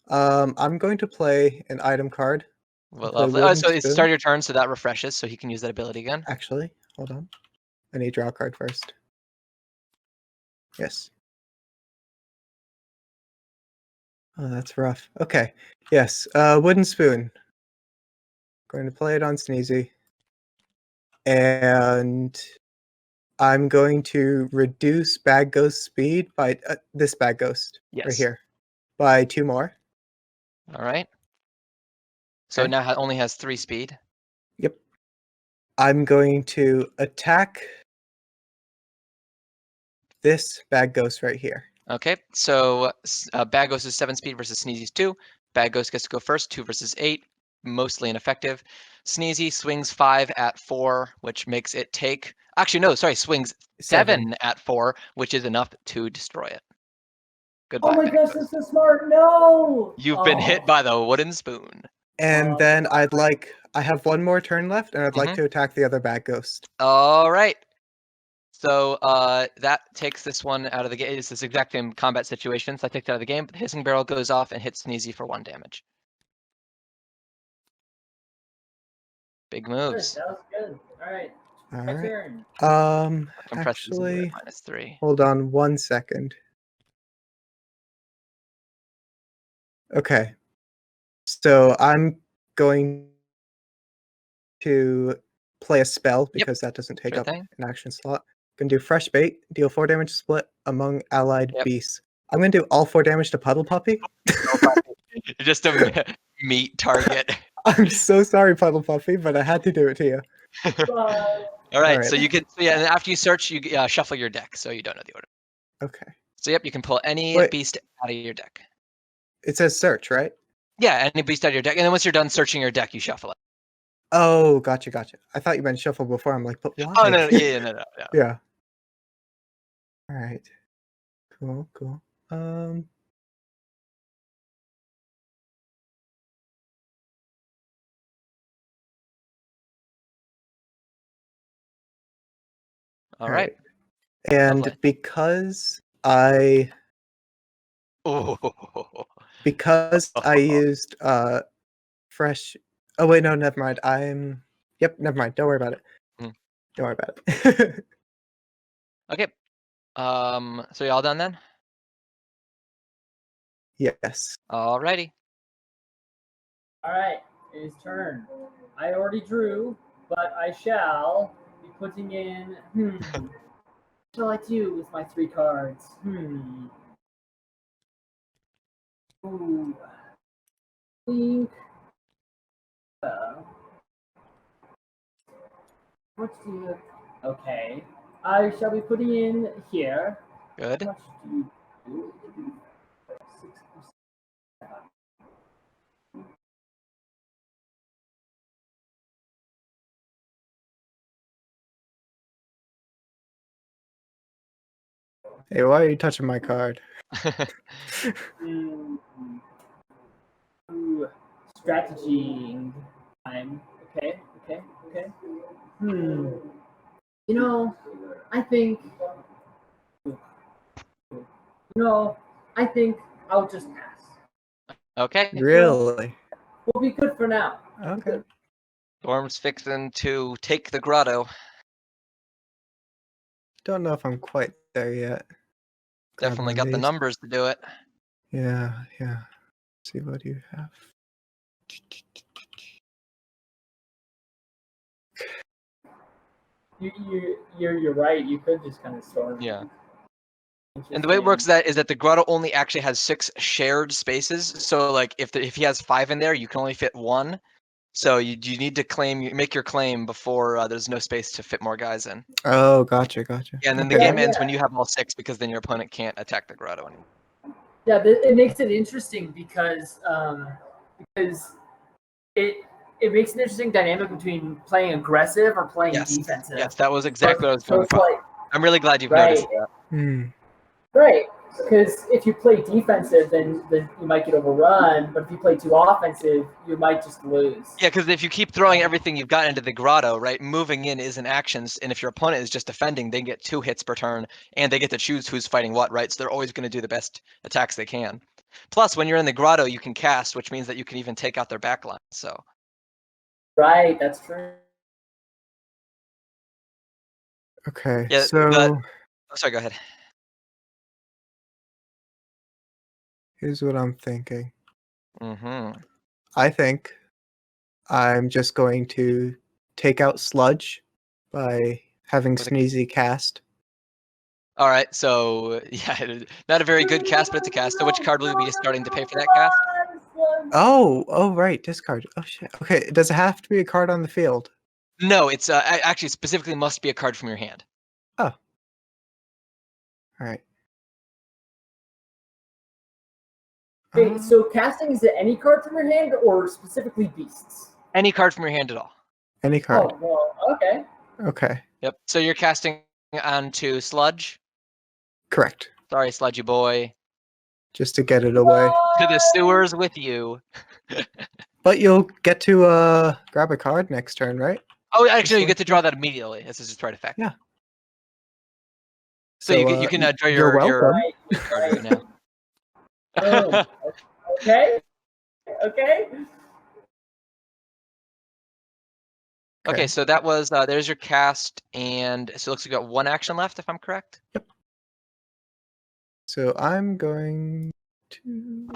I'm going to play an item card. Well, play lovely. Oh, wooden so it's spoon. start your turn, so that refreshes, so he can use that ability again. Actually, hold on. I need to draw a card first. Yes. Oh, that's rough. Okay. Yes. Wooden spoon. Going to play it on Sneezy. And I'm going to reduce Bad Ghost speed by this Bad Ghost right Yes. here by 2 more. All right. So Okay. now only has 3 speed. Yep. I'm going to attack this Bad Ghost right here. Okay, so Bad Ghost is 7 speed versus Sneezy's 2. Bad Ghost gets to go first, 2 versus 8, mostly ineffective. Sneezy swings 5 at 4, which makes it take. Actually, no, sorry, swings 7 at 4, which is enough to destroy it. Goodbye. Oh my Bad gosh, Ghost. that's so smart. No. You've been hit by the wooden spoon. And then I have 1 more turn left, and I'd like to attack the other Bad Ghost. All right. So that takes this one out of the game. It's this exact same combat situation, so I take it out of the game. But the hissing barrel goes off and hits Sneezy for 1 damage. Big moves. That was good. All right. All My right. turn. Compress this into Actually, -3. hold on 1 second. Okay. So I'm going to play a spell because that doesn't take up an action slot. Gonna do fresh bait, deal 4 damage split among allied beasts. I'm gonna do all 4 damage to Puddle Puppy. Just a meat target. I'm so sorry, Puddle Puppy, but I had to do it to you. All right, so you can, and after you search, you shuffle your deck, so you don't know the order. Okay. So yep, you can pull any beast out of your deck. It says search, right? Yeah, any beast out of your deck, and then once you're done searching your deck, you shuffle it. Oh, gotcha. I thought you meant shuffle before. I'm like, but why? Oh no, yeah, no. Yeah. All right. Cool. All right. And lovely. Because I used fresh. Oh wait, no, never mind. Never mind. Don't worry about it. Don't worry about it. Okay. So you all done then? Yes. Alrighty. All right, it is turn. I already drew, but I shall be putting in. What shall I do with my 3 cards? Ooh. Think. What do you? Okay. I shall be putting in here. Good. How much do you do? 6%. Hey, why are you touching my card? Ooh, strategy time. Okay. You know, I think I'll just pass. Okay. Really? We'll be good for now. Okay. Storm's fixing to take the grotto. Don't know if I'm quite there yet. Definitely got the numbers to do it. Yeah. Let's see what you have. You're right. You could just kind of storm. Yeah. And the way it works is that the grotto only actually has 6 shared spaces. So like if he has 5 in there, you can only fit 1. So you need to make your claim before there's no space to fit more guys in. Oh, gotcha. Yeah, and then the game ends when you have all 6 because then your opponent can't attack the grotto anymore. Yeah, it makes it interesting because it makes an interesting dynamic between playing aggressive or playing defensive. Yes, that was exactly what I was going for. Like, I'm really glad you've noticed that. Right, because if you play defensive, then you might get overrun. But if you play too offensive, you might just lose. Yeah, because if you keep throwing everything you've got into the grotto, right, moving in isn't actions, and if your opponent is just defending, they get 2 hits per turn, and they get to choose who's fighting what, right? So they're always going to do the best attacks they can. Plus, when you're in the grotto, you can cast, which means that you can even take out their backline. So. Right, that's true. Okay, Yeah, so sorry, go ahead. here's what I'm thinking. Mm-hmm. I think I'm just going to take out Sludge by having With a- Sneezy cast. All right, so yeah, not a very good cast, but it's a cast. So which card will you be starting to pay for that cast? Oh, right, discard. Oh shit. Okay, does it have to be a card on the field? No, it's actually specifically must be a card from your hand. Oh. All right. Okay, so casting, is it any card from your hand or specifically beasts? Any card from your hand at all. Any card. Oh, well, okay. Okay. Yep. So you're casting onto Sludge. Correct. Sorry, Sludgy boy. Just to get it away. To the sewers with you. But you'll get to grab a card next turn, right? Oh, actually, you get to draw that immediately. This is just right effect. Yeah. So you can draw you're welcome. your card right now. Boom. Okay. Okay. Okay, so that was there's your cast, and so it looks like you got one action left, if I'm correct. Yep. So I'm going to.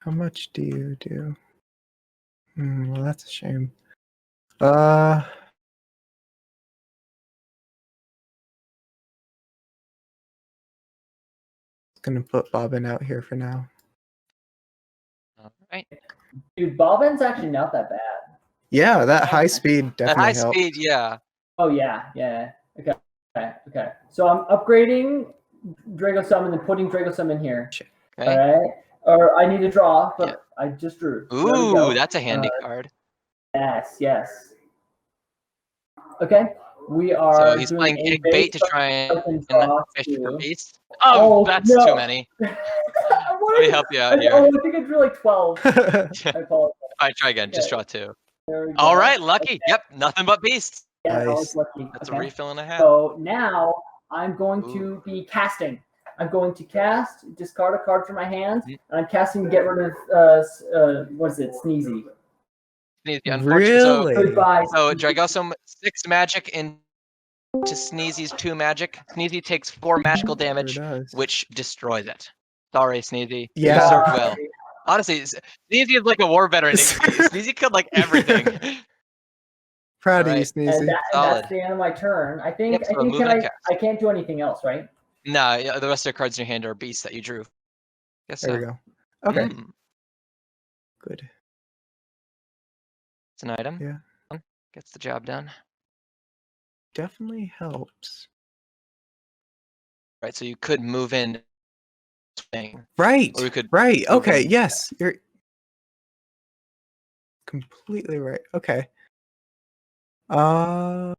How much do you do? Well, that's a shame. Gonna put Bobbin out here for now. All right. Dude, Bobbin's actually not that bad. Yeah, that high speed definitely At high helped. speed, yeah. Oh, yeah. Okay. So I'm upgrading Drago Summon and putting Drago Summon here. Okay. All right. Or I need to draw, but I just drew. There we Ooh, go. that's a handy card. Yes. Okay. We are. So he's doing playing a egg bait to base try and draw fish for two. beasts. Oh, that's no. too many. Let me help you out here. Oh, I think I drew like 12. I apologize. All right, try again. Just Okay. draw two. There we go. All right, lucky. Okay. Yep, nothing but beasts. Yeah, I Nice. was lucky. That's Okay. a refill and a half. So now I'm going to be casting. I'm going to cast, discard a card from my hand, and I'm casting to get rid of what is it, Sneezy. Really? Goodbye. So Dragosum 6 magic into Sneezy's 2 magic. Sneezy takes 4 magical damage, does. which destroys it. Sorry, Sneezy. Yeah. You served well. Honestly, Sneezy is like a war veteran. Sneezy killed like everything. Proud of you, Alright. Sneezy. And Solid. that's the end of my turn. I think. Yep, so I think move and I can't do anything else, right? No, the rest of the cards in your hand are beasts that you drew. Guess There so. we go. Okay. Good. It's an item. Yeah. Gets the job done. Definitely helps. Right, so you could move in swing. Right. Or we could Right. move Okay. in. Yes. You're completely right. Okay. So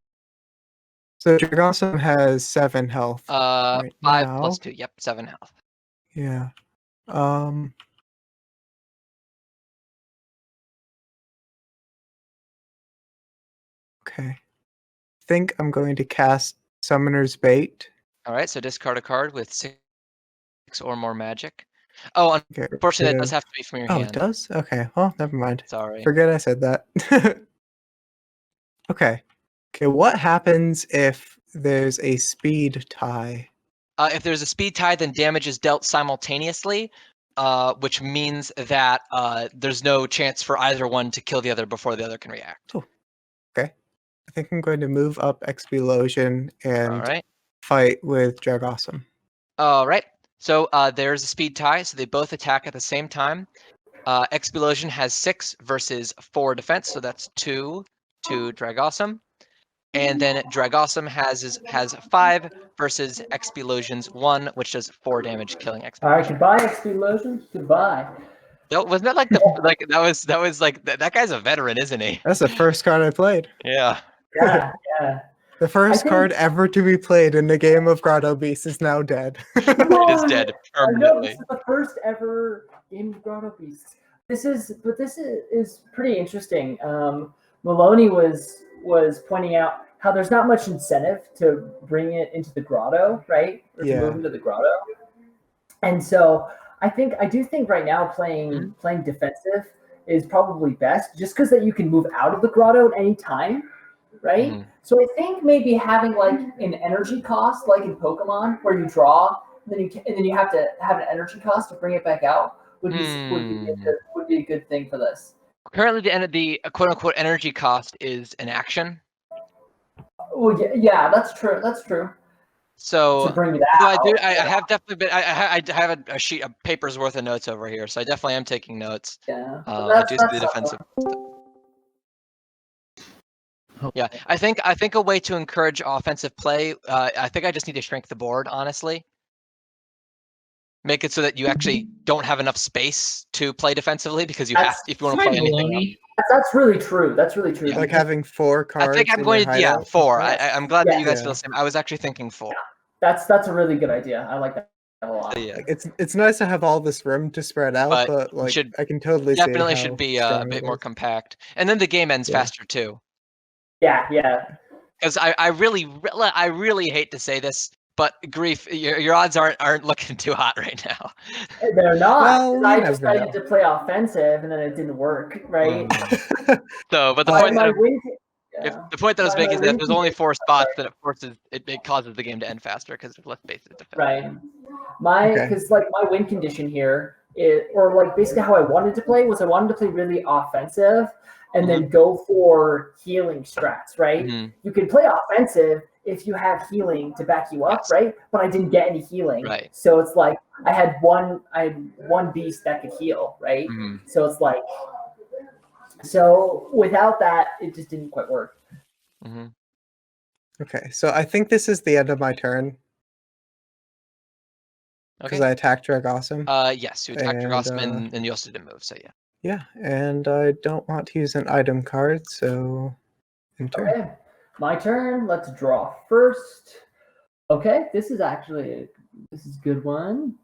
Dragosum has 7 health. 5 now. plus 2. Yep, 7 health. Yeah. Okay. Think I'm going to cast Summoner's Bait. All right, so discard a card with 6 or more magic. Oh, Get unfortunately, rid that does of- have to be from your Oh, hand. it does? Okay. Well, never mind. Sorry. Forget I said that. Okay. Okay, what happens if there's a speed tie? If there's a speed tie, then damage is dealt simultaneously, which means that there's no chance for either one to kill the other before the other can react. Oh, okay. I think I'm going to move up Explosion All and right. fight with Dragosum. All right. So there's a speed tie, so they both attack at the same time. Explosion has 6 versus 4 defense, so that's 2 to Dragosum. And then Dragosum has 5 versus Explosion's 1, which does 4 damage, killing All Explosion. right, goodbye, Explosion. Goodbye. Wasn't that like the that was like that guy's a veteran, isn't he? That's the first card I played. Yeah. Yeah. The first think- card ever to be played in the game of Grotto Beasts is now dead. It is dead I know permanently. this is the first ever game of Grotto Beasts. This is pretty interesting. Maloney was pointing out how there's not much incentive to bring it into the grotto, right? Or to move into the grotto. And so I do think right now playing defensive is probably best, just because that you can move out of the grotto at any time, right? So I think maybe having like an energy cost, like in Pokemon, where you draw, and then you have to have an energy cost to bring it back out, would be a good thing for this. Currently, the quote unquote energy cost is an action. Well, yeah, that's true. That's true. So to bring it out. I have definitely been. I have a sheet of papers worth of notes over here, so I definitely am taking notes. Yeah, I do see the defensive. Yeah, I think a way to encourage offensive play. I think I just need to shrink the board, honestly. Make it so that you actually don't have enough space to play defensively, because you have if you want to play anything else. That's really true. That's really true. Yeah. Like having 4 cards. I think I'm going to 4. I'm glad that you guys feel the same. I was actually thinking 4. Yeah. That's a really good idea. I like that a lot. Yeah. Like it's nice to have all this room to spread out, but like I can totally definitely see should be a bit more compact, and then the game ends faster too. Yeah. Because I really hate to say this, but Grief, your odds aren't looking too hot right now. They're not. Well, I decided to play offensive, and then it didn't work, right? So, but the point that I was making is that there's only 4 spots, that it causes the game to end faster because there's less space to defend. Right. Because my win condition here, or like basically how I wanted to play was I wanted to play really offensive, and then go for healing strats, right? You can play offensive if you have healing to back you up, right? But I didn't get any healing. Right. So it's like I had one beast that could heal, right? So it's like, so without that, it just didn't quite work. Okay, so I think this is the end of my turn. Because I attacked Dragawesome. Yes, you attacked Dragawesome, and you also didn't move, so yeah. Yeah, and I don't want to use an item card, so Okay, my turn. Let's draw first. Okay, this is a good one.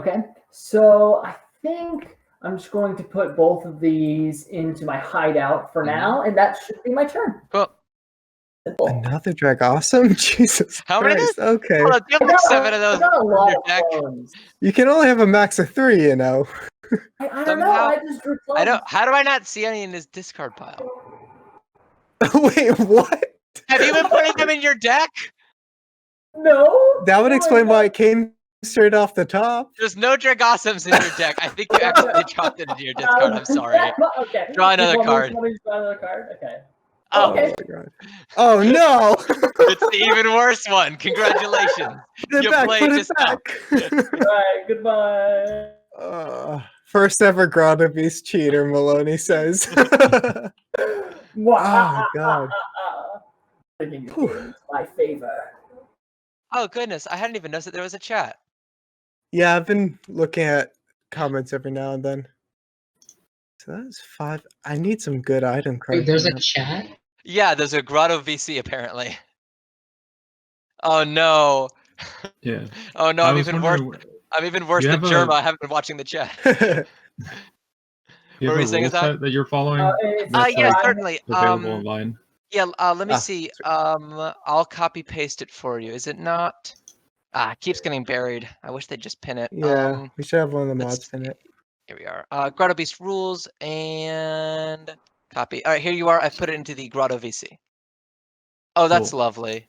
Okay, so I think I'm just going to put both of these into my hideout for now, and that should be my turn. Cool. Simple. Another Dragawesome? Jesus How Christ. many? Okay. Well, you have like 7 of those I got a lot in your of deck. clones. You can only have a max of 3, you know. I don't know. I just drew clones. How do I not see any in his discard pile? Wait, what? Have you been putting them in your deck? No. That would explain why it came straight off the top. There's no Dragawesums in your deck. I think you accidentally dropped it into your discard. I'm sorry. Okay. Draw another card. Draw another card. Okay. Oh, Okay. my God. Oh no! It's the even worse one. Congratulations. Put You it back, played put it just now. back. All right. Goodbye. First ever Grotto Beast cheater, Maloney says. Oh God. My favor. Oh goodness, I hadn't even noticed that there was a chat. Yeah, I've been looking at comments every now and then. So that's 5. I need some good item cards. Wait, there's a chat? Yeah, there's a Grotto VC apparently. Oh no. Yeah. Oh no, I'm even worse than Germa. I haven't been watching the chat. You have a rule set that you're following? Yeah, certainly. Available online. Yeah, let me see. I'll copy paste it for you. Is it not? It keeps getting buried. I wish they'd just pin it. Yeah, we should have one of the mods pin it. Here we are. Grotto Beast rules and copy. All right, here you are. I've put it into the Grotto VC. Oh, that's lovely.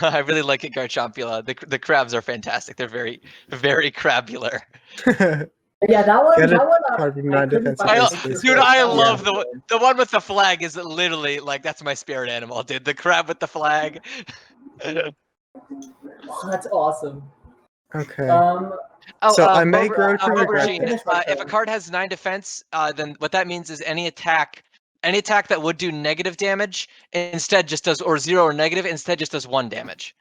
I really like it, Garchompula. The crabs are fantastic. They're very, very crabular. Yeah, that one. Dude, I love the one with the flag. Is literally like that's my spirit animal, dude. The crab with the flag. That's awesome. Okay. So I may grow to regret this. If a card has 9 defense, then what that means is any attack that would do negative damage instead just does, or 0 or negative, instead just does 1 damage.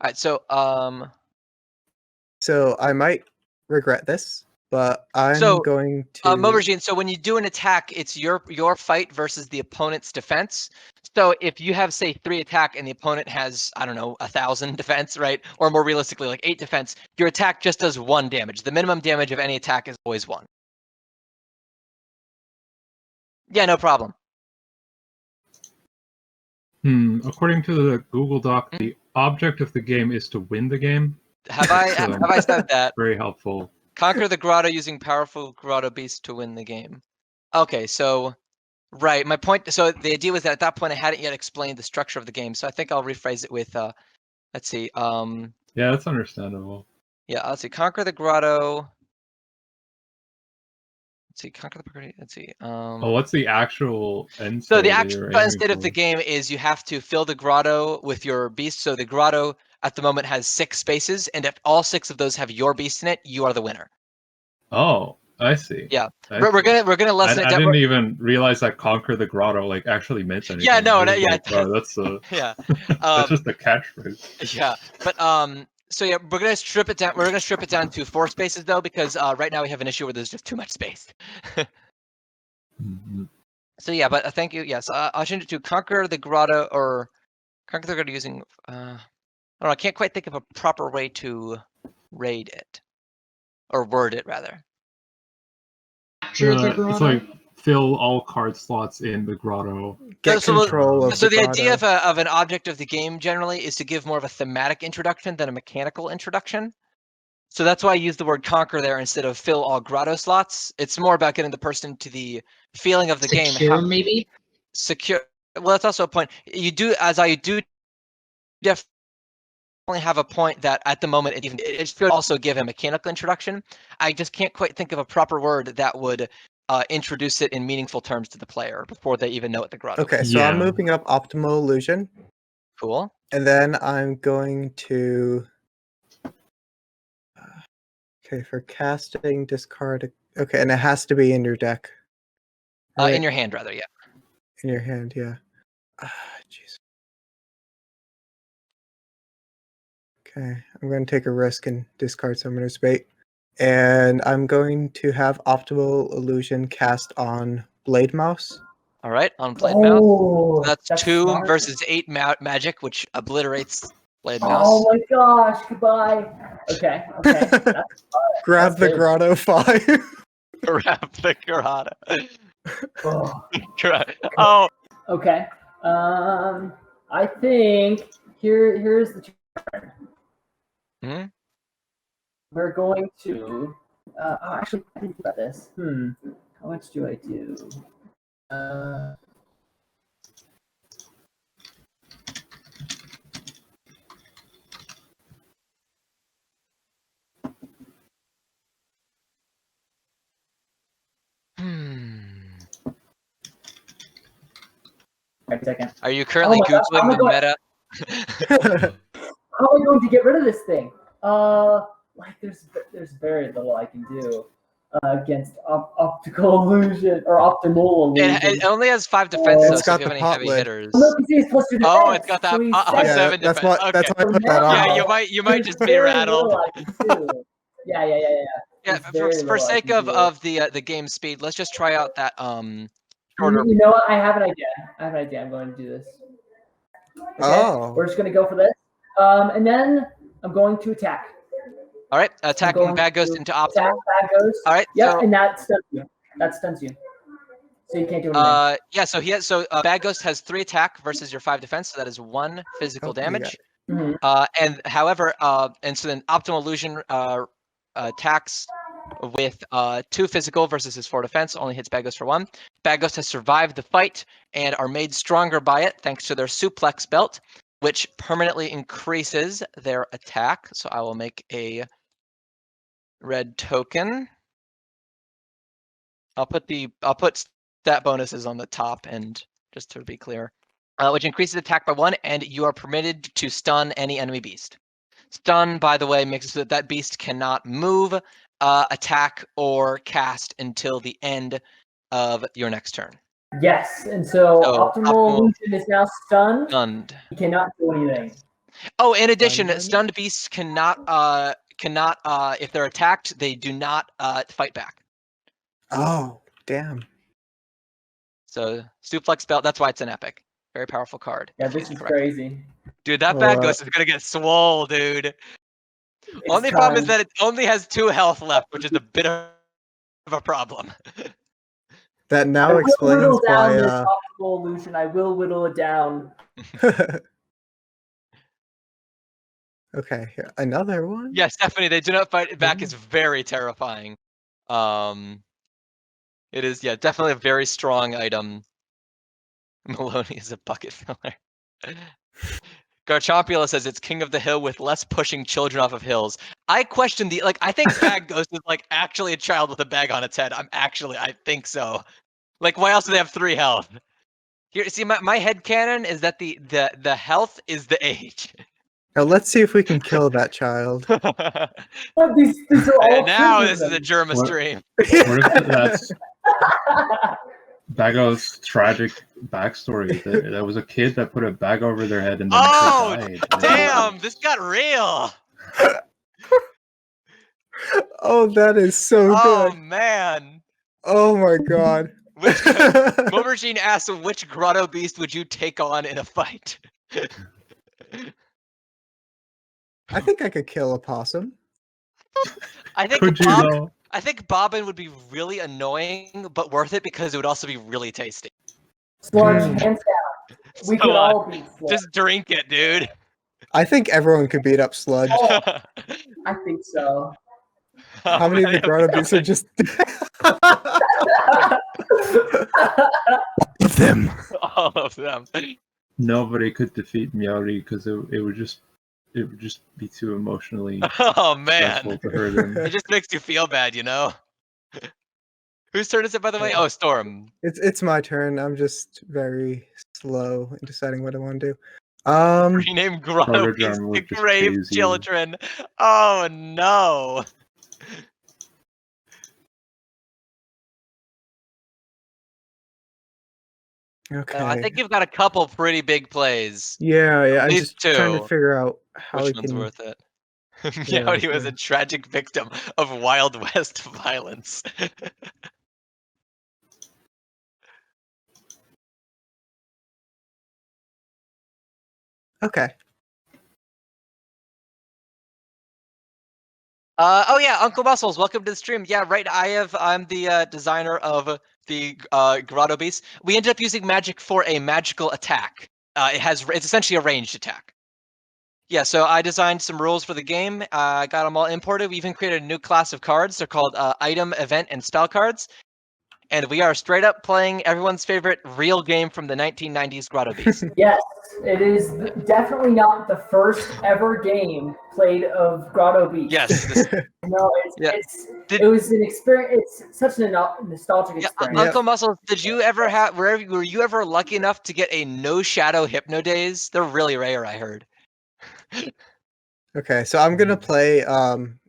All right, so So I might regret this, but I'm going to. Mobergine, so when you do an attack, it's your fight versus the opponent's defense. So if you have, say, 3 attack and the opponent has, I don't know, 1,000 defense, right? Or more realistically, like 8 defense, your attack just does 1 damage. The minimum damage of any attack is always 1. Yeah, no problem. According to the Google Doc, the object of the game is to win the game. Have I said that? Very helpful. Conquer the grotto using powerful grotto beasts to win the game. Okay, so right, my point. So the idea was that at that point I hadn't yet explained the structure of the game. So I think I'll rephrase it with, let's see. Yeah, that's understandable. Yeah, let's see. Conquer the grotto. Let's see. Conquer the grotto. Let's see. What's the actual end state? So the that actual you're end aiming state of the for? game is you have to fill the grotto with your beast. So the grotto at the moment has 6 spaces, and if all 6 of those have your beast in it, you are the winner. Oh, I see. Yeah, I we're see. gonna lessen it I down. didn't even realize that Conquer the Grotto like actually meant anything. Yeah, no, It was yeah, like, wow, that's yeah. that's just a catchphrase. Yeah, but so yeah, we're gonna strip it down. We're gonna strip it down to 4 spaces though, because right now we have an issue where there's just too much space. Mhm. So yeah, but thank you. Yes, I'll change it to Conquer the Grotto or Conquer the Grotto using. I don't know, I can't quite think of a proper way to raid it or word it rather. Capture the It's grotto? like fill all card slots in the grotto. Get So- control of So the the idea grotto. of an object of the game generally is to give more of a thematic introduction than a mechanical introduction. So that's why I use the word conquer there instead of fill all grotto slots. It's more about getting the person to the feeling of the game. Secure, maybe? Secure. Well, that's also a point. You do definitely have a point that at the moment it should also give a mechanical introduction. I just can't quite think of a proper word that would introduce it in meaningful terms to the player before they even know what the grotto Okay, is. so I'm Yeah. moving up Optimal Illusion, Cool. and then I'm going to. Okay, for casting, discard. Okay, and it has to be in your deck. In Right? your hand, rather, yeah. In your hand, yeah. Jeez. Okay, I'm going to take a risk and discard Summoner's Bait. And I'm going to have Optimal Illusion cast on Blade Mouse. All right, on Blade Mouse. Oh, That's 2 smart. versus 8 magic, which obliterates Blade Oh Mouse. my gosh! Goodbye. Okay. Grab That's the good. Grotto 5. Grab the grotto. Oh. Oh, Okay. I think here's the turn. Hmm? We're going to. Actually, I didn't think about this. How much do I do? Wait a second. Are you currently Oh my gosh, Googling oh my the God. meta? How am I going to get rid of this thing? Like there's very little I can do against optical illusion or optimal illusion. It only has 5 defense, It's though, so got if you have the any pot heavy lid. hitters. No, because he's plus 2 defense. Oh, it's got that So he's Yeah, 7 that's defense. why Okay. that's why I put that on. Yeah, now- you might There's just be very rattled. little I can do. Yeah. Yeah, There's very for little I sake can of do. the game speed, let's just try out that shorter. You know what? I have an idea. I'm going to do this. Okay? Oh. We're just going to go for this. And then I'm going to attack. All right, attacking going bad ghost to into Attack optimal. bad ghost. All right, Yep, so and that stuns you. So you can't do anything. yeah, so bad ghost has 3 attack versus your 5 defense, so that is 1 physical Oh, you got damage. Mhm. And however, and so then optimal illusion attacks with 2 physical versus his 4 defense, only hits bad ghost for 1. Bad ghost has survived the fight and are made stronger by it thanks to their suplex belt, which permanently increases their attack. So I will make a red token. I'll put stat bonuses on the top end just to be clear, which increases attack by 1, and you are permitted to stun any enemy beast. Stun, by the way, makes it so that that beast cannot move, attack, or cast until the end of your next turn. Yes, and so So, optimal illusion is now stunned. Stunned. He cannot do anything. Oh, in addition, Stunned. stunned beasts cannot if they're attacked, they do not fight back. Oh, damn. So suplex belt, that's why it's an epic. Very powerful card. Yeah, if this used is correctly. crazy. Dude, that bad Well, ghost is gonna get swole, dude. It's Only problem is time. that it only has 2 health left, which is a bit of a problem. That I now will explains whittle down this why. optimal illusion. I will whittle it down. Okay, here, another one. Yeah, Stephanie, they do not fight back is very terrifying. It is, yeah, definitely a very strong item. Maloney is a bucket filler. Garchompula says it's king of the hill with less pushing children off of hills. I question the I think Bag Ghost is actually a child with a bag on its head. I think so. Why else do they have 3 health? Here, see, my headcanon is that the health is the age. Now let's see if we can kill that child. But these are all And now kids this of is a them. Germa stream. What if that's Bago's tragic backstory? There was a kid that put a bag over their head and then died. Damn, this got real. Oh, that is so Oh good. man. Oh my god. Which Momergine asks, which Grotto Beast would you take on in a fight? I think I could kill a possum. I think Could you though? I think Bobbin would be really annoying, but worth it because it would also be really tasty. Sludge, Mm. hands down. We So, could all beat Sludge. Just drink it, dude. I think everyone could beat up Sludge. Oh, I think so. How many of the Grotto Beasts are just them? All of them. Nobody could defeat Meowdy because it would just be too emotionally Oh man. stressful to hurt him. It just makes you feel bad, you know? Whose turn is it, by the way? Oh, Storm. It's my turn. I'm just very slow in deciding what I want to do. Rename Grotto Carter Beast Drum to would just Grave phase you. Children. Oh no. Okay. I think you've got a couple pretty big plays. Yeah. I'm least just trying to 2. figure out how Which we one's can. worth it? Yeah, Meowdy was yeah. a tragic victim of Wild West violence. Okay. Oh yeah, Uncle Muscles, welcome to the stream. Yeah, right. I'm the designer of the Grotto Beasts. We ended up using magic for a magical attack. It's essentially a ranged attack. Yeah, so I designed some rules for the game. I got them all imported. We even created a new class of cards. They're called item, event, and spell cards. And we are straight up playing everyone's favorite real game from the 1990s, Grotto Beasts. Yes, it is definitely not the first ever game played of Grotto Beasts. Yes. No, it was an experience. It's such a nostalgic experience. Uncle Muscles, did you ever have? Were you ever lucky enough to get a no shadow Hypno Days? They're really rare, I heard. Okay, so I'm gonna play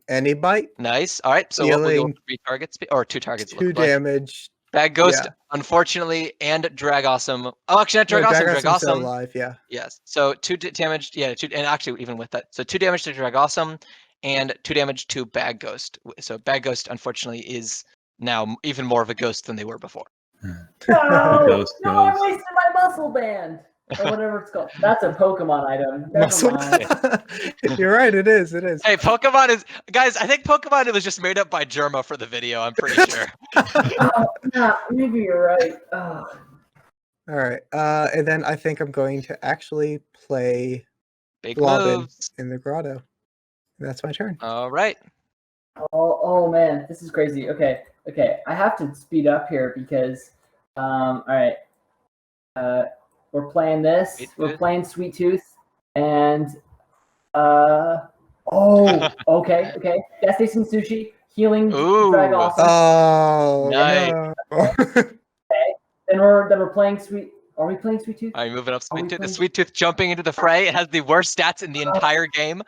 any bite. Nice. All right. So what will your Dealing 3 targets be, or 2 targets? 2 look like? damage. Bag Ghost, Yeah. unfortunately, and Drag Awesome. Oh, actually, not Drag No, Awesome. Drag Dragassum's still Awesome. alive, yeah. Yes. So 2 damage. Yeah. 2, and actually, even with that, so 2 damage to Drag Awesome, and 2 damage to Bag Ghost. So Bag Ghost, unfortunately, is now even more of a ghost than they were before. No, I wasted my muscle band. Or whatever it's called. That's a Pokemon item. Never mind. You're right, it is. Hey, Pokemon is... Guys, I think Pokemon was just made up by Germa for the video, I'm pretty sure. Yeah, maybe you're right. Oh. Alright, and then I think I'm going to actually play Big Blobbin moves. in the grotto. That's my turn. All right. Oh man, this is crazy. Okay. I have to speed up here because, all right. We're playing this. We're playing Sweet Tooth, and okay. Gas station sushi, healing, Drag Awesome. Oh, nice. No. Okay. Then we're playing Sweet. Are we playing Sweet Tooth? All right, moving up Sweet Tooth. The Sweet Tooth jumping into the fray. It has the worst stats in the entire game.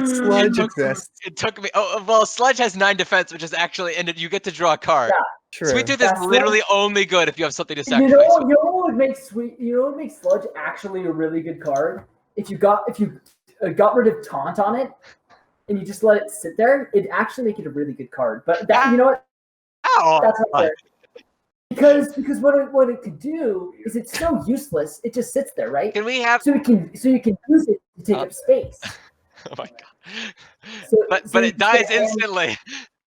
Sludge exists. It took me. Oh well, Sludge has 9 defense, which is actually, and you get to draw a card. Yeah. True. Sweet Tooth is literally only good if you have something to You sacrifice. know what would make Sludge actually a really good card? If you got rid of Taunt on it, and you just let it sit there, it'd actually make it a really good card. But that, you know what? Ow! That's not fair. Because what it could do is it's so useless. It just sits there, right? Can we have? So you can use it to take up space. Oh my god! So But it you dies can- instantly.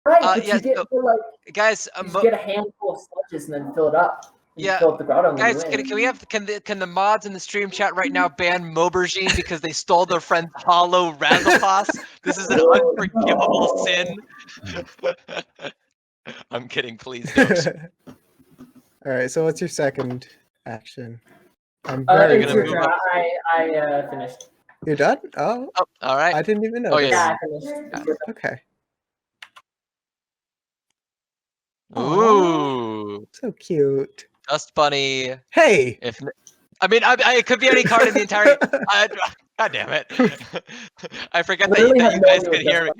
Right, but yeah, you get so, like guys, you just get a handful of sludges and then fill it up. yeah, fill up the grotto. And guys, then you can we have can the mods in the stream chat right now ban Mobergine because they stole their friend's hollow Razapos? This is an unforgivable sin. I'm kidding, please don't. All right. So what's your second action? I'm very. It's your move turn. up. I finished. You're done? Oh, Oh, all right. I didn't even know. Oh, yeah. Yeah, I finished. Okay. Ooh, So cute. Dust Bunny. Hey. If I mean, it could be any card in the entire. God damn it! I forget Literally that have you no guys idea can what hear me.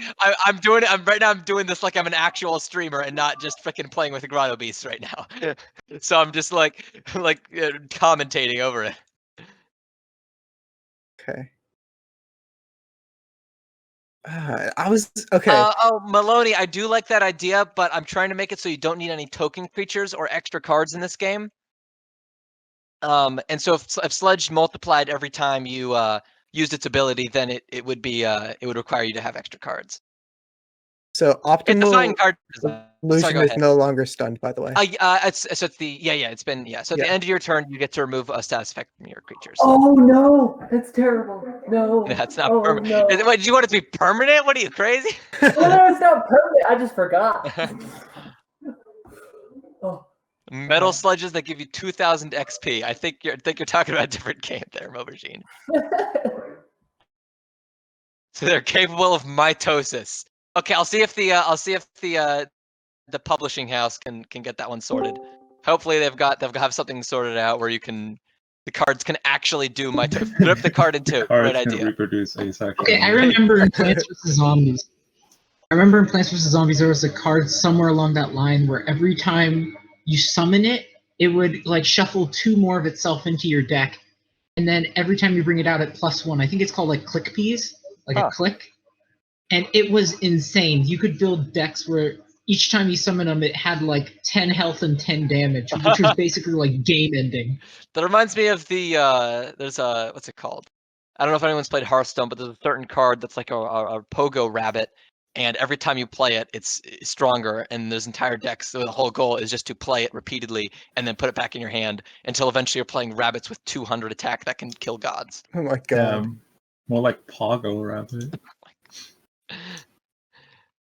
I'm doing it. Right now. I'm doing this like I'm an actual streamer and not just freaking playing with the Grotto Beasts right now. So I'm just like commentating over it. Okay. I was okay. Oh, Maloney, I do like that idea, but I'm trying to make it so you don't need any token creatures or extra cards in this game. And so if Sludge multiplied every time you used its ability, then it would be it would require you to have extra cards. So It's a fine optimal card design. Sorry, illusion go is ahead. no longer stunned, by the way. So it's the it's been So at the Yeah. end of your turn, you get to remove a status effect from your creatures. Oh no, that's terrible. No, That's not oh, permanent. No. What, did you want it to be permanent? What are you, crazy? No, it's not permanent. I just forgot. Oh. Metal sludges that give you 2,000 XP. I think you're talking about a different game there, Mobergine. So they're capable of mitosis. Okay, I'll see if the publishing house can get that one sorted. Hopefully they've have something sorted out where the cards can actually do mitosis. Rip the card in two. Cards Great can idea. reproduce asexually. Okay, I remember in Plants vs. Zombies. There was a card somewhere along that line where every time you summon it, it would like shuffle 2 more of itself into your deck, and then every time you bring it out at +1, I think it's called like click peas, like a click, and it was insane. You could build decks where each time you summon them, it had like 10 health and 10 damage, which was basically like game ending. That reminds me of the there's a what's it called? I don't know if anyone's played Hearthstone, but there's a certain card that's like a pogo rabbit, and every time you play it, it's stronger. And there's entire decks. So the whole goal is just to play it repeatedly and then put it back in your hand until eventually you're playing rabbits with 200 attack that can kill gods. Oh my god. More like Pogo Rabbit.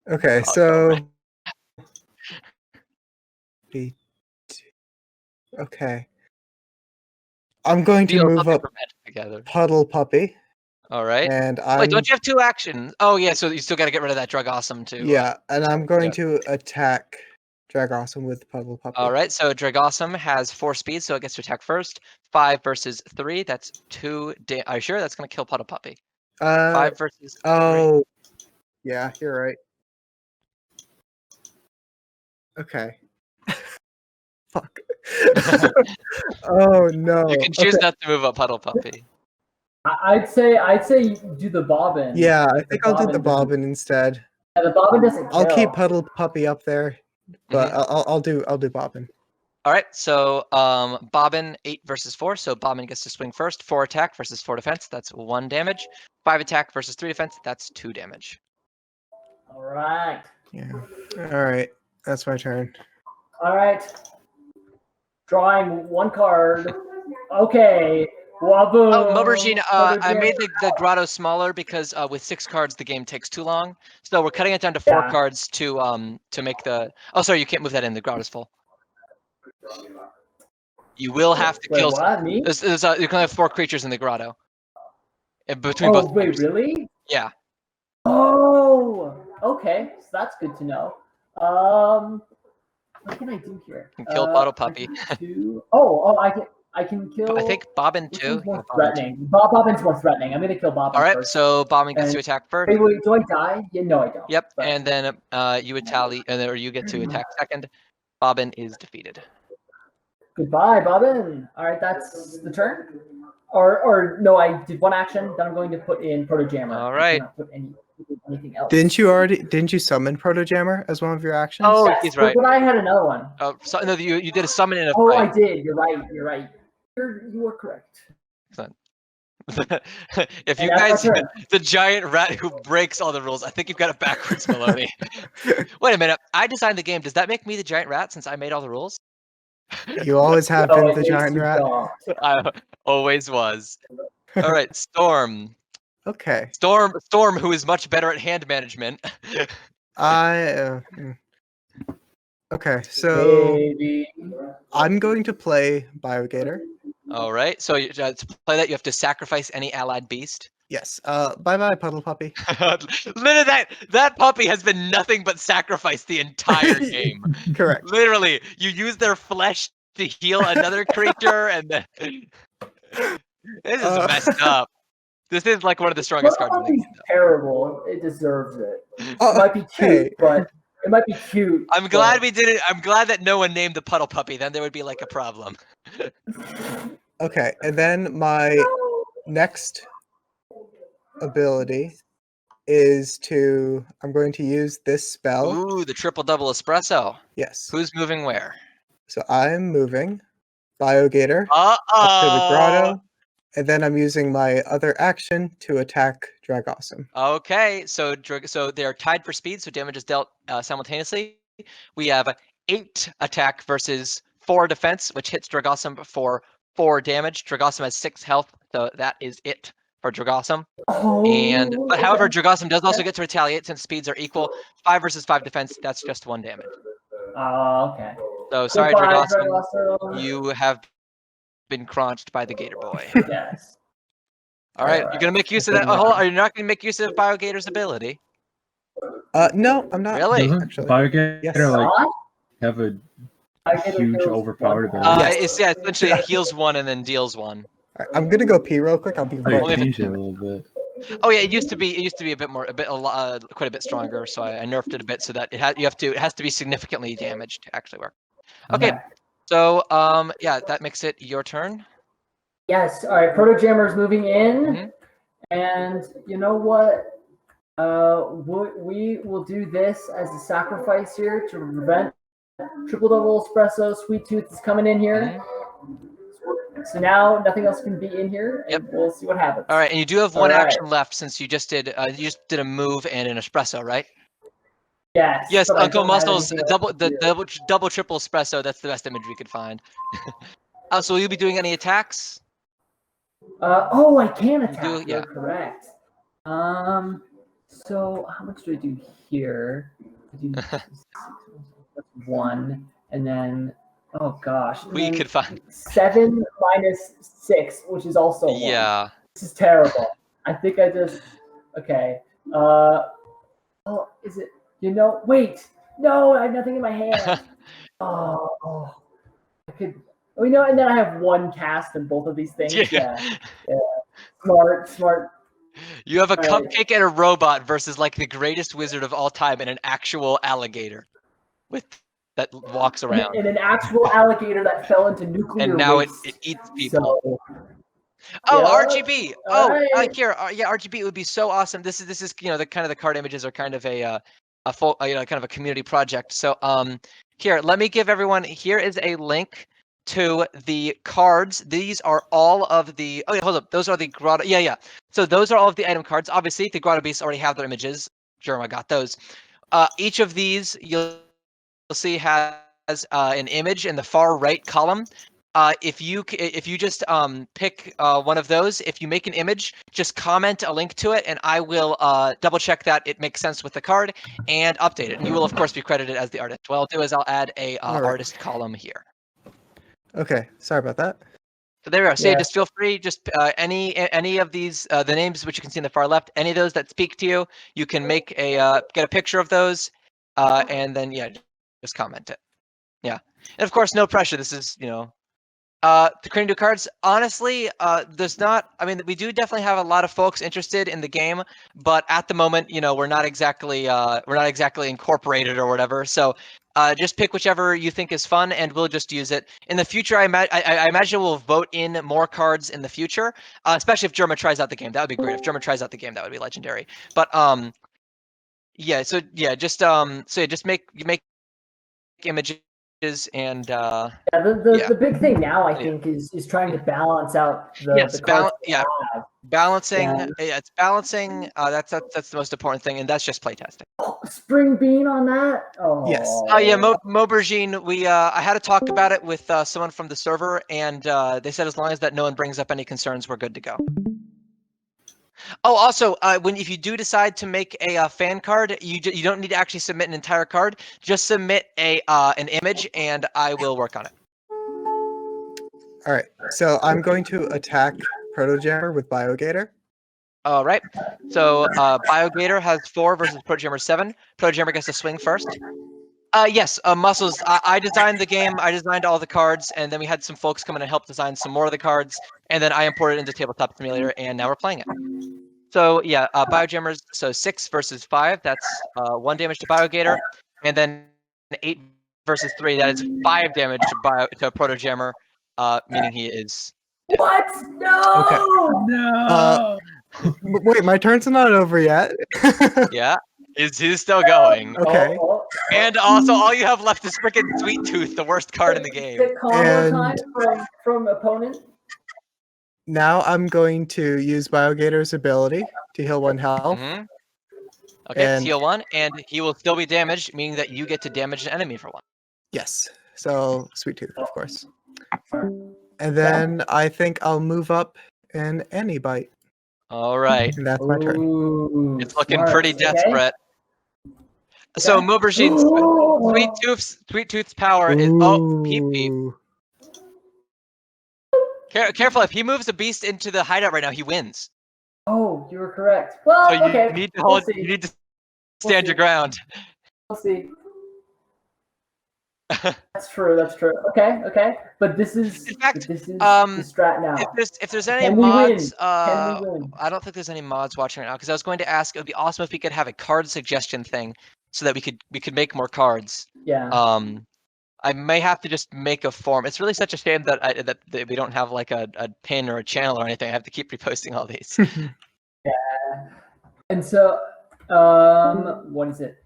Okay, so okay. I'm going to move up together. Puddle Puppy. All right. And Wait, don't you have 2 actions? Oh yeah, so you still got to get rid of that Drug Awesome too. Yeah, and I'm going to attack Drag Awesome with Puddle Puppy. All right, so Drag Awesome has 4 speed, so it gets to attack first. 5 versus 3, that's 2. Are you sure that's going to kill Puddle Puppy? 5 versus 3. Oh, yeah, you're right. Okay. Fuck. Oh no. You can choose not to move up Puddle Puppy. I'd say you do the bobbin. Yeah, I think I'll do the bobbin instead. Yeah, the bobbin doesn't kill. I'll keep Puddle Puppy up there, but I'll do bobbin. All right, so Bobbin 8 versus 4, so Bobbin gets to swing first. 4 attack versus 4 defense, that's 1 damage. 5 attack versus 3 defense, that's 2 damage. All right. Yeah. All right, that's my turn. All right. Drawing 1 card. Okay. Waboo. Oh, Mobergine, I made the grotto smaller because with 6 cards the game takes too long. So we're cutting it down to 4 cards to make the. Oh, sorry, you can't move that in. The grotto's full. You will have to kill. What? Me? You can have 4 creatures in the grotto. Between Oh both. wait, players. really? Yeah. Oh, okay. So that's good to know. What can I do here? You can kill Bottle Puppy. I can kill. I think Bobbin too. Which one's more threatening? Bobbin's more threatening. I'm gonna kill Bobbin. All right, first. so Bobbin gets to attack first. Wait, do I die? Yeah, no, I don't. Yep, But- and then you would tally, or you get to attack second. Bobbin is defeated. Goodbye, Bobbin. All right, that's the turn. Or no, I did 1 action. Then I'm going to put in Proto Jammer. All right. I cannot put anything else. Didn't you summon Proto Jammer as one of your actions? Oh, Yes, he's right. But I had another one. Oh, so, no, you did a summon in a Oh, fight. I did. You're right. You are correct. Excellent. If you And that's guys, our turn. the giant rat who breaks all the rules, I think you've got it backwards, Maloney. Wait a minute. I designed the game. Does that make me the giant rat since I made all the rules? You always have No, been it the makes giant you rat. don't. I always was. All right, Storm. Okay. Storm, who is much better at hand management. Okay, so Baby. I'm going to play Biogator. All right. So to play that, you have to sacrifice any allied beast. Yes. Bye-bye, Puddle Puppy. Literally, that puppy has been nothing but sacrifice the entire game. Correct. Literally, you use their flesh to heal another creature, and then this is messed up. This is like one of the strongest cards in the game. Terrible. It deserves it. It Oh, might be cute, hey. but it might be cute. I'm glad we did it. I'm glad that no one named the puddle puppy. Then there would be like a problem. Okay, and then my next ability is I'm going to use this spell. Ooh, the triple double espresso. Yes. Who's moving where? So I'm moving Biogator up to the Uh-oh. grotto, and then I'm using my other action to attack Dragawesome. Okay, so they are tied for speed, so damage is dealt simultaneously. We have 8 attack versus 4 defense, which hits Dragawesome for 4 damage. Dragawesome has 6 health, so that is it for Dragawesome. But however, Dragawesome does also get to retaliate since speeds are equal. 5 versus 5 defense, that's just 1 damage. Oh, okay. So sorry, Goodbye, Dragawesome, you have been crunched by the Gator Boy. Yes. All right, you're gonna make use of that. Are you not gonna make use of Biogator's ability? No, I'm not. Really? Doesn't Actually. Biogator Yes. have a Biogator huge heals overpowered one. ability? Essentially it heals 1 and then deals 1. All right, I'm gonna go pee real quick. I'll be Oh, you right back. changed it a little bit. Oh yeah, it used to be a bit more, quite a bit stronger. So I nerfed it a bit so that it has to be significantly damaged to actually work. Okay, so yeah, that makes it your turn. Yes. All right. Proto Jammer's moving in, Mhm. and you know what? We will do this as a sacrifice here to prevent triple double espresso. Sweet Tooth is coming in here. So now nothing else can be in here, and we'll see what happens. All right, and you do have one All right. action left since you just did a move and an espresso, right? Yes. Yes, but I Uncle don't have Muscles, anything else to do. double triple espresso. That's the best image we could find. So will you be doing any attacks? Oh, I can attack. do, yeah. You're correct. So how much do I do here? I do 1, and then oh gosh, and We then could find. 7 minus 6, which is also 1. Yeah. This is terrible. I think I just okay. Oh, is it? Wait. No, I have nothing in my hand. Oh, I could. Oh, and then I have 1 cast in both of these things. Yeah. Smart. You have a All right. cupcake and a robot versus like the greatest wizard of all time and an actual alligator that walks around. And an actual alligator that fell into nuclear And now waste. it eats people. So, RGB. Alright. Here, RGB would be so awesome. This is the kind of the card images are kind of a full kind of a community project. So here, let me give everyone. Here is a link to the cards. These are all of the. Oh yeah, hold up. Those are the Grotto. Yeah. So those are all of the item cards. Obviously, the Grotto Beasts already have their images. Jerma got those. Each of these you'll see has an image in the far right column. If you just pick one of those, if you make an image, just comment a link to it, and I will double check that it makes sense with the card and update it. You will of course be credited as the artist. What I'll do is I'll add a artist column here. Okay, sorry about that. So there we are. So Yeah. just feel free, just any of these the names which you can see in the far left, any of those that speak to you, you can make a get a picture of those, and then just comment it. Yeah, and of course no pressure. This is the creating new cards. Honestly, there's not. I mean, we do definitely have a lot of folks interested in the game, but at the moment, we're not exactly incorporated or whatever. So just pick whichever you think is fun, and we'll just use it in the future. I imagine we'll vote in more cards in the future, especially if Jerma tries out the game. That would be great. If Jerma tries out the game, that would be legendary. But yeah. So yeah, just make images and the big thing now I think is trying to balance out the cards they have. balancing. Yeah. It's balancing. That's the most important thing, and that's just playtesting. Oh, Spring Bean on that? Oh Yes. Oh yeah, Maubergine. I had to talk about it with someone from the server, and they said as long as that no one brings up any concerns, we're good to go. Oh, also, if you do decide to make a fan card, you don't need to actually submit an entire card. Just submit an image, and I will work on it. All right. So I'm going to attack Protojammer with Biogator. All right. So Biogator has 4 versus Protojammer 7. Protojammer gets to swing first. Yes, Muscles. I designed the game. I designed all the cards, and then we had some folks come in and help design some more of the cards, and then I imported it into Tabletop Simulator, and now we're playing it. So yeah, Biojammers. So 6 versus 5. That's 1 damage to Biogator, and then 8 versus 3. That is 5 damage to Protojammer, meaning he is. What? No! Okay. No. Wait, my turn's not over yet. Yeah, he's still going. Okay. And also, all you have left is freaking Sweet Tooth, the worst card in the game. The combo time from opponent. Now I'm going to use Biogator's ability to heal 1 health. Mm-hmm. Okay, And- heal 1, and he will still be damaged, meaning that you get to damage an enemy for 1. Yes. So Sweet Tooth, of course. And then I think I'll move up an Antibite. All right. And that's my turn. Ooh, It's looking smart. pretty desperate. So Maubergine's Sweet Tooth's power is PP. Ooh. Careful, if he moves a beast into the hideout right now, he wins. Oh, you were correct. Well, So you okay. need to we'll hold. see. You need to stand your ground. We'll see. That's true. That's true. Okay. But this is In fact, the strat now. If there's any Can we mods, win? Can we win? I don't think there's any mods watching right now because I was going to ask. It would be awesome if we could have a card suggestion thing, so that we could make more cards. Yeah. I may have to just make a form. It's really such a shame that that we don't have like a pin or a channel or anything. I have to keep reposting all these. Yeah. And so, what is it?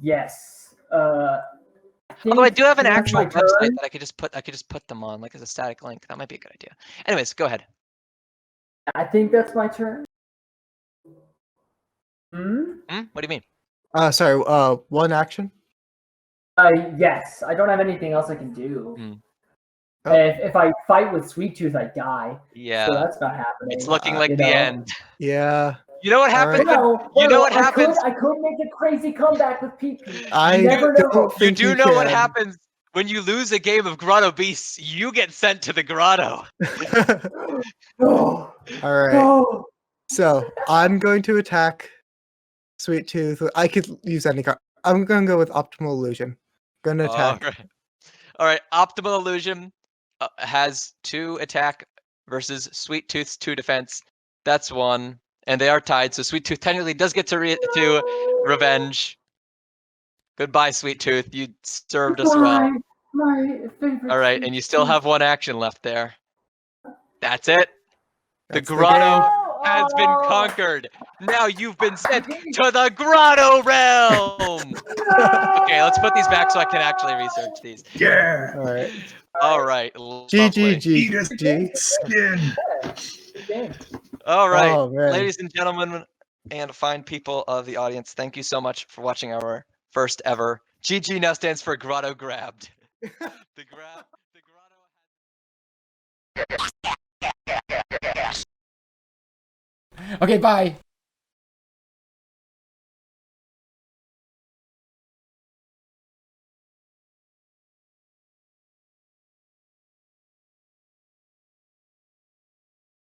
Yes. Although I do have an that's actual my turn. website that I could just put them on, like as a static link. That might be a good idea. Anyways, go ahead. I think that's my turn. What do you mean? Sorry, 1 action? Yes. I don't have anything else I can do. Oh. If I fight with Sweet Tooth, I die. Yeah. So that's not happening. It's looking like the end. Yeah. You know what happens? You know what happens? I could make a crazy comeback with PP. I never know. don't You think do know what happens when you lose a game of Grotto Beasts. You get sent to the grotto. No. All right. No. So I'm going to attack Sweet Tooth. I could use any card. I'm going to go with Optimal Illusion. Going to attack. All right. Optimal Illusion has 2 attack versus Sweet Tooth's 2 defense. That's 1. And they are tied, so Sweet Tooth technically does get to revenge. Goodbye, Sweet Tooth. You served us well. My favorite. All right, and you still have 1 action left there. That's it. The That's the grotto game. has been conquered. Now you've been sent to the grotto realm. Okay, let's put these back so I can actually research these. Yeah. All right. All right. GG. Skin. All right, Oh, man. ladies and gentlemen, and fine people of the audience, thank you so much for watching our first ever. GG now stands for Grotto Grabbed. The grotto. Okay, bye.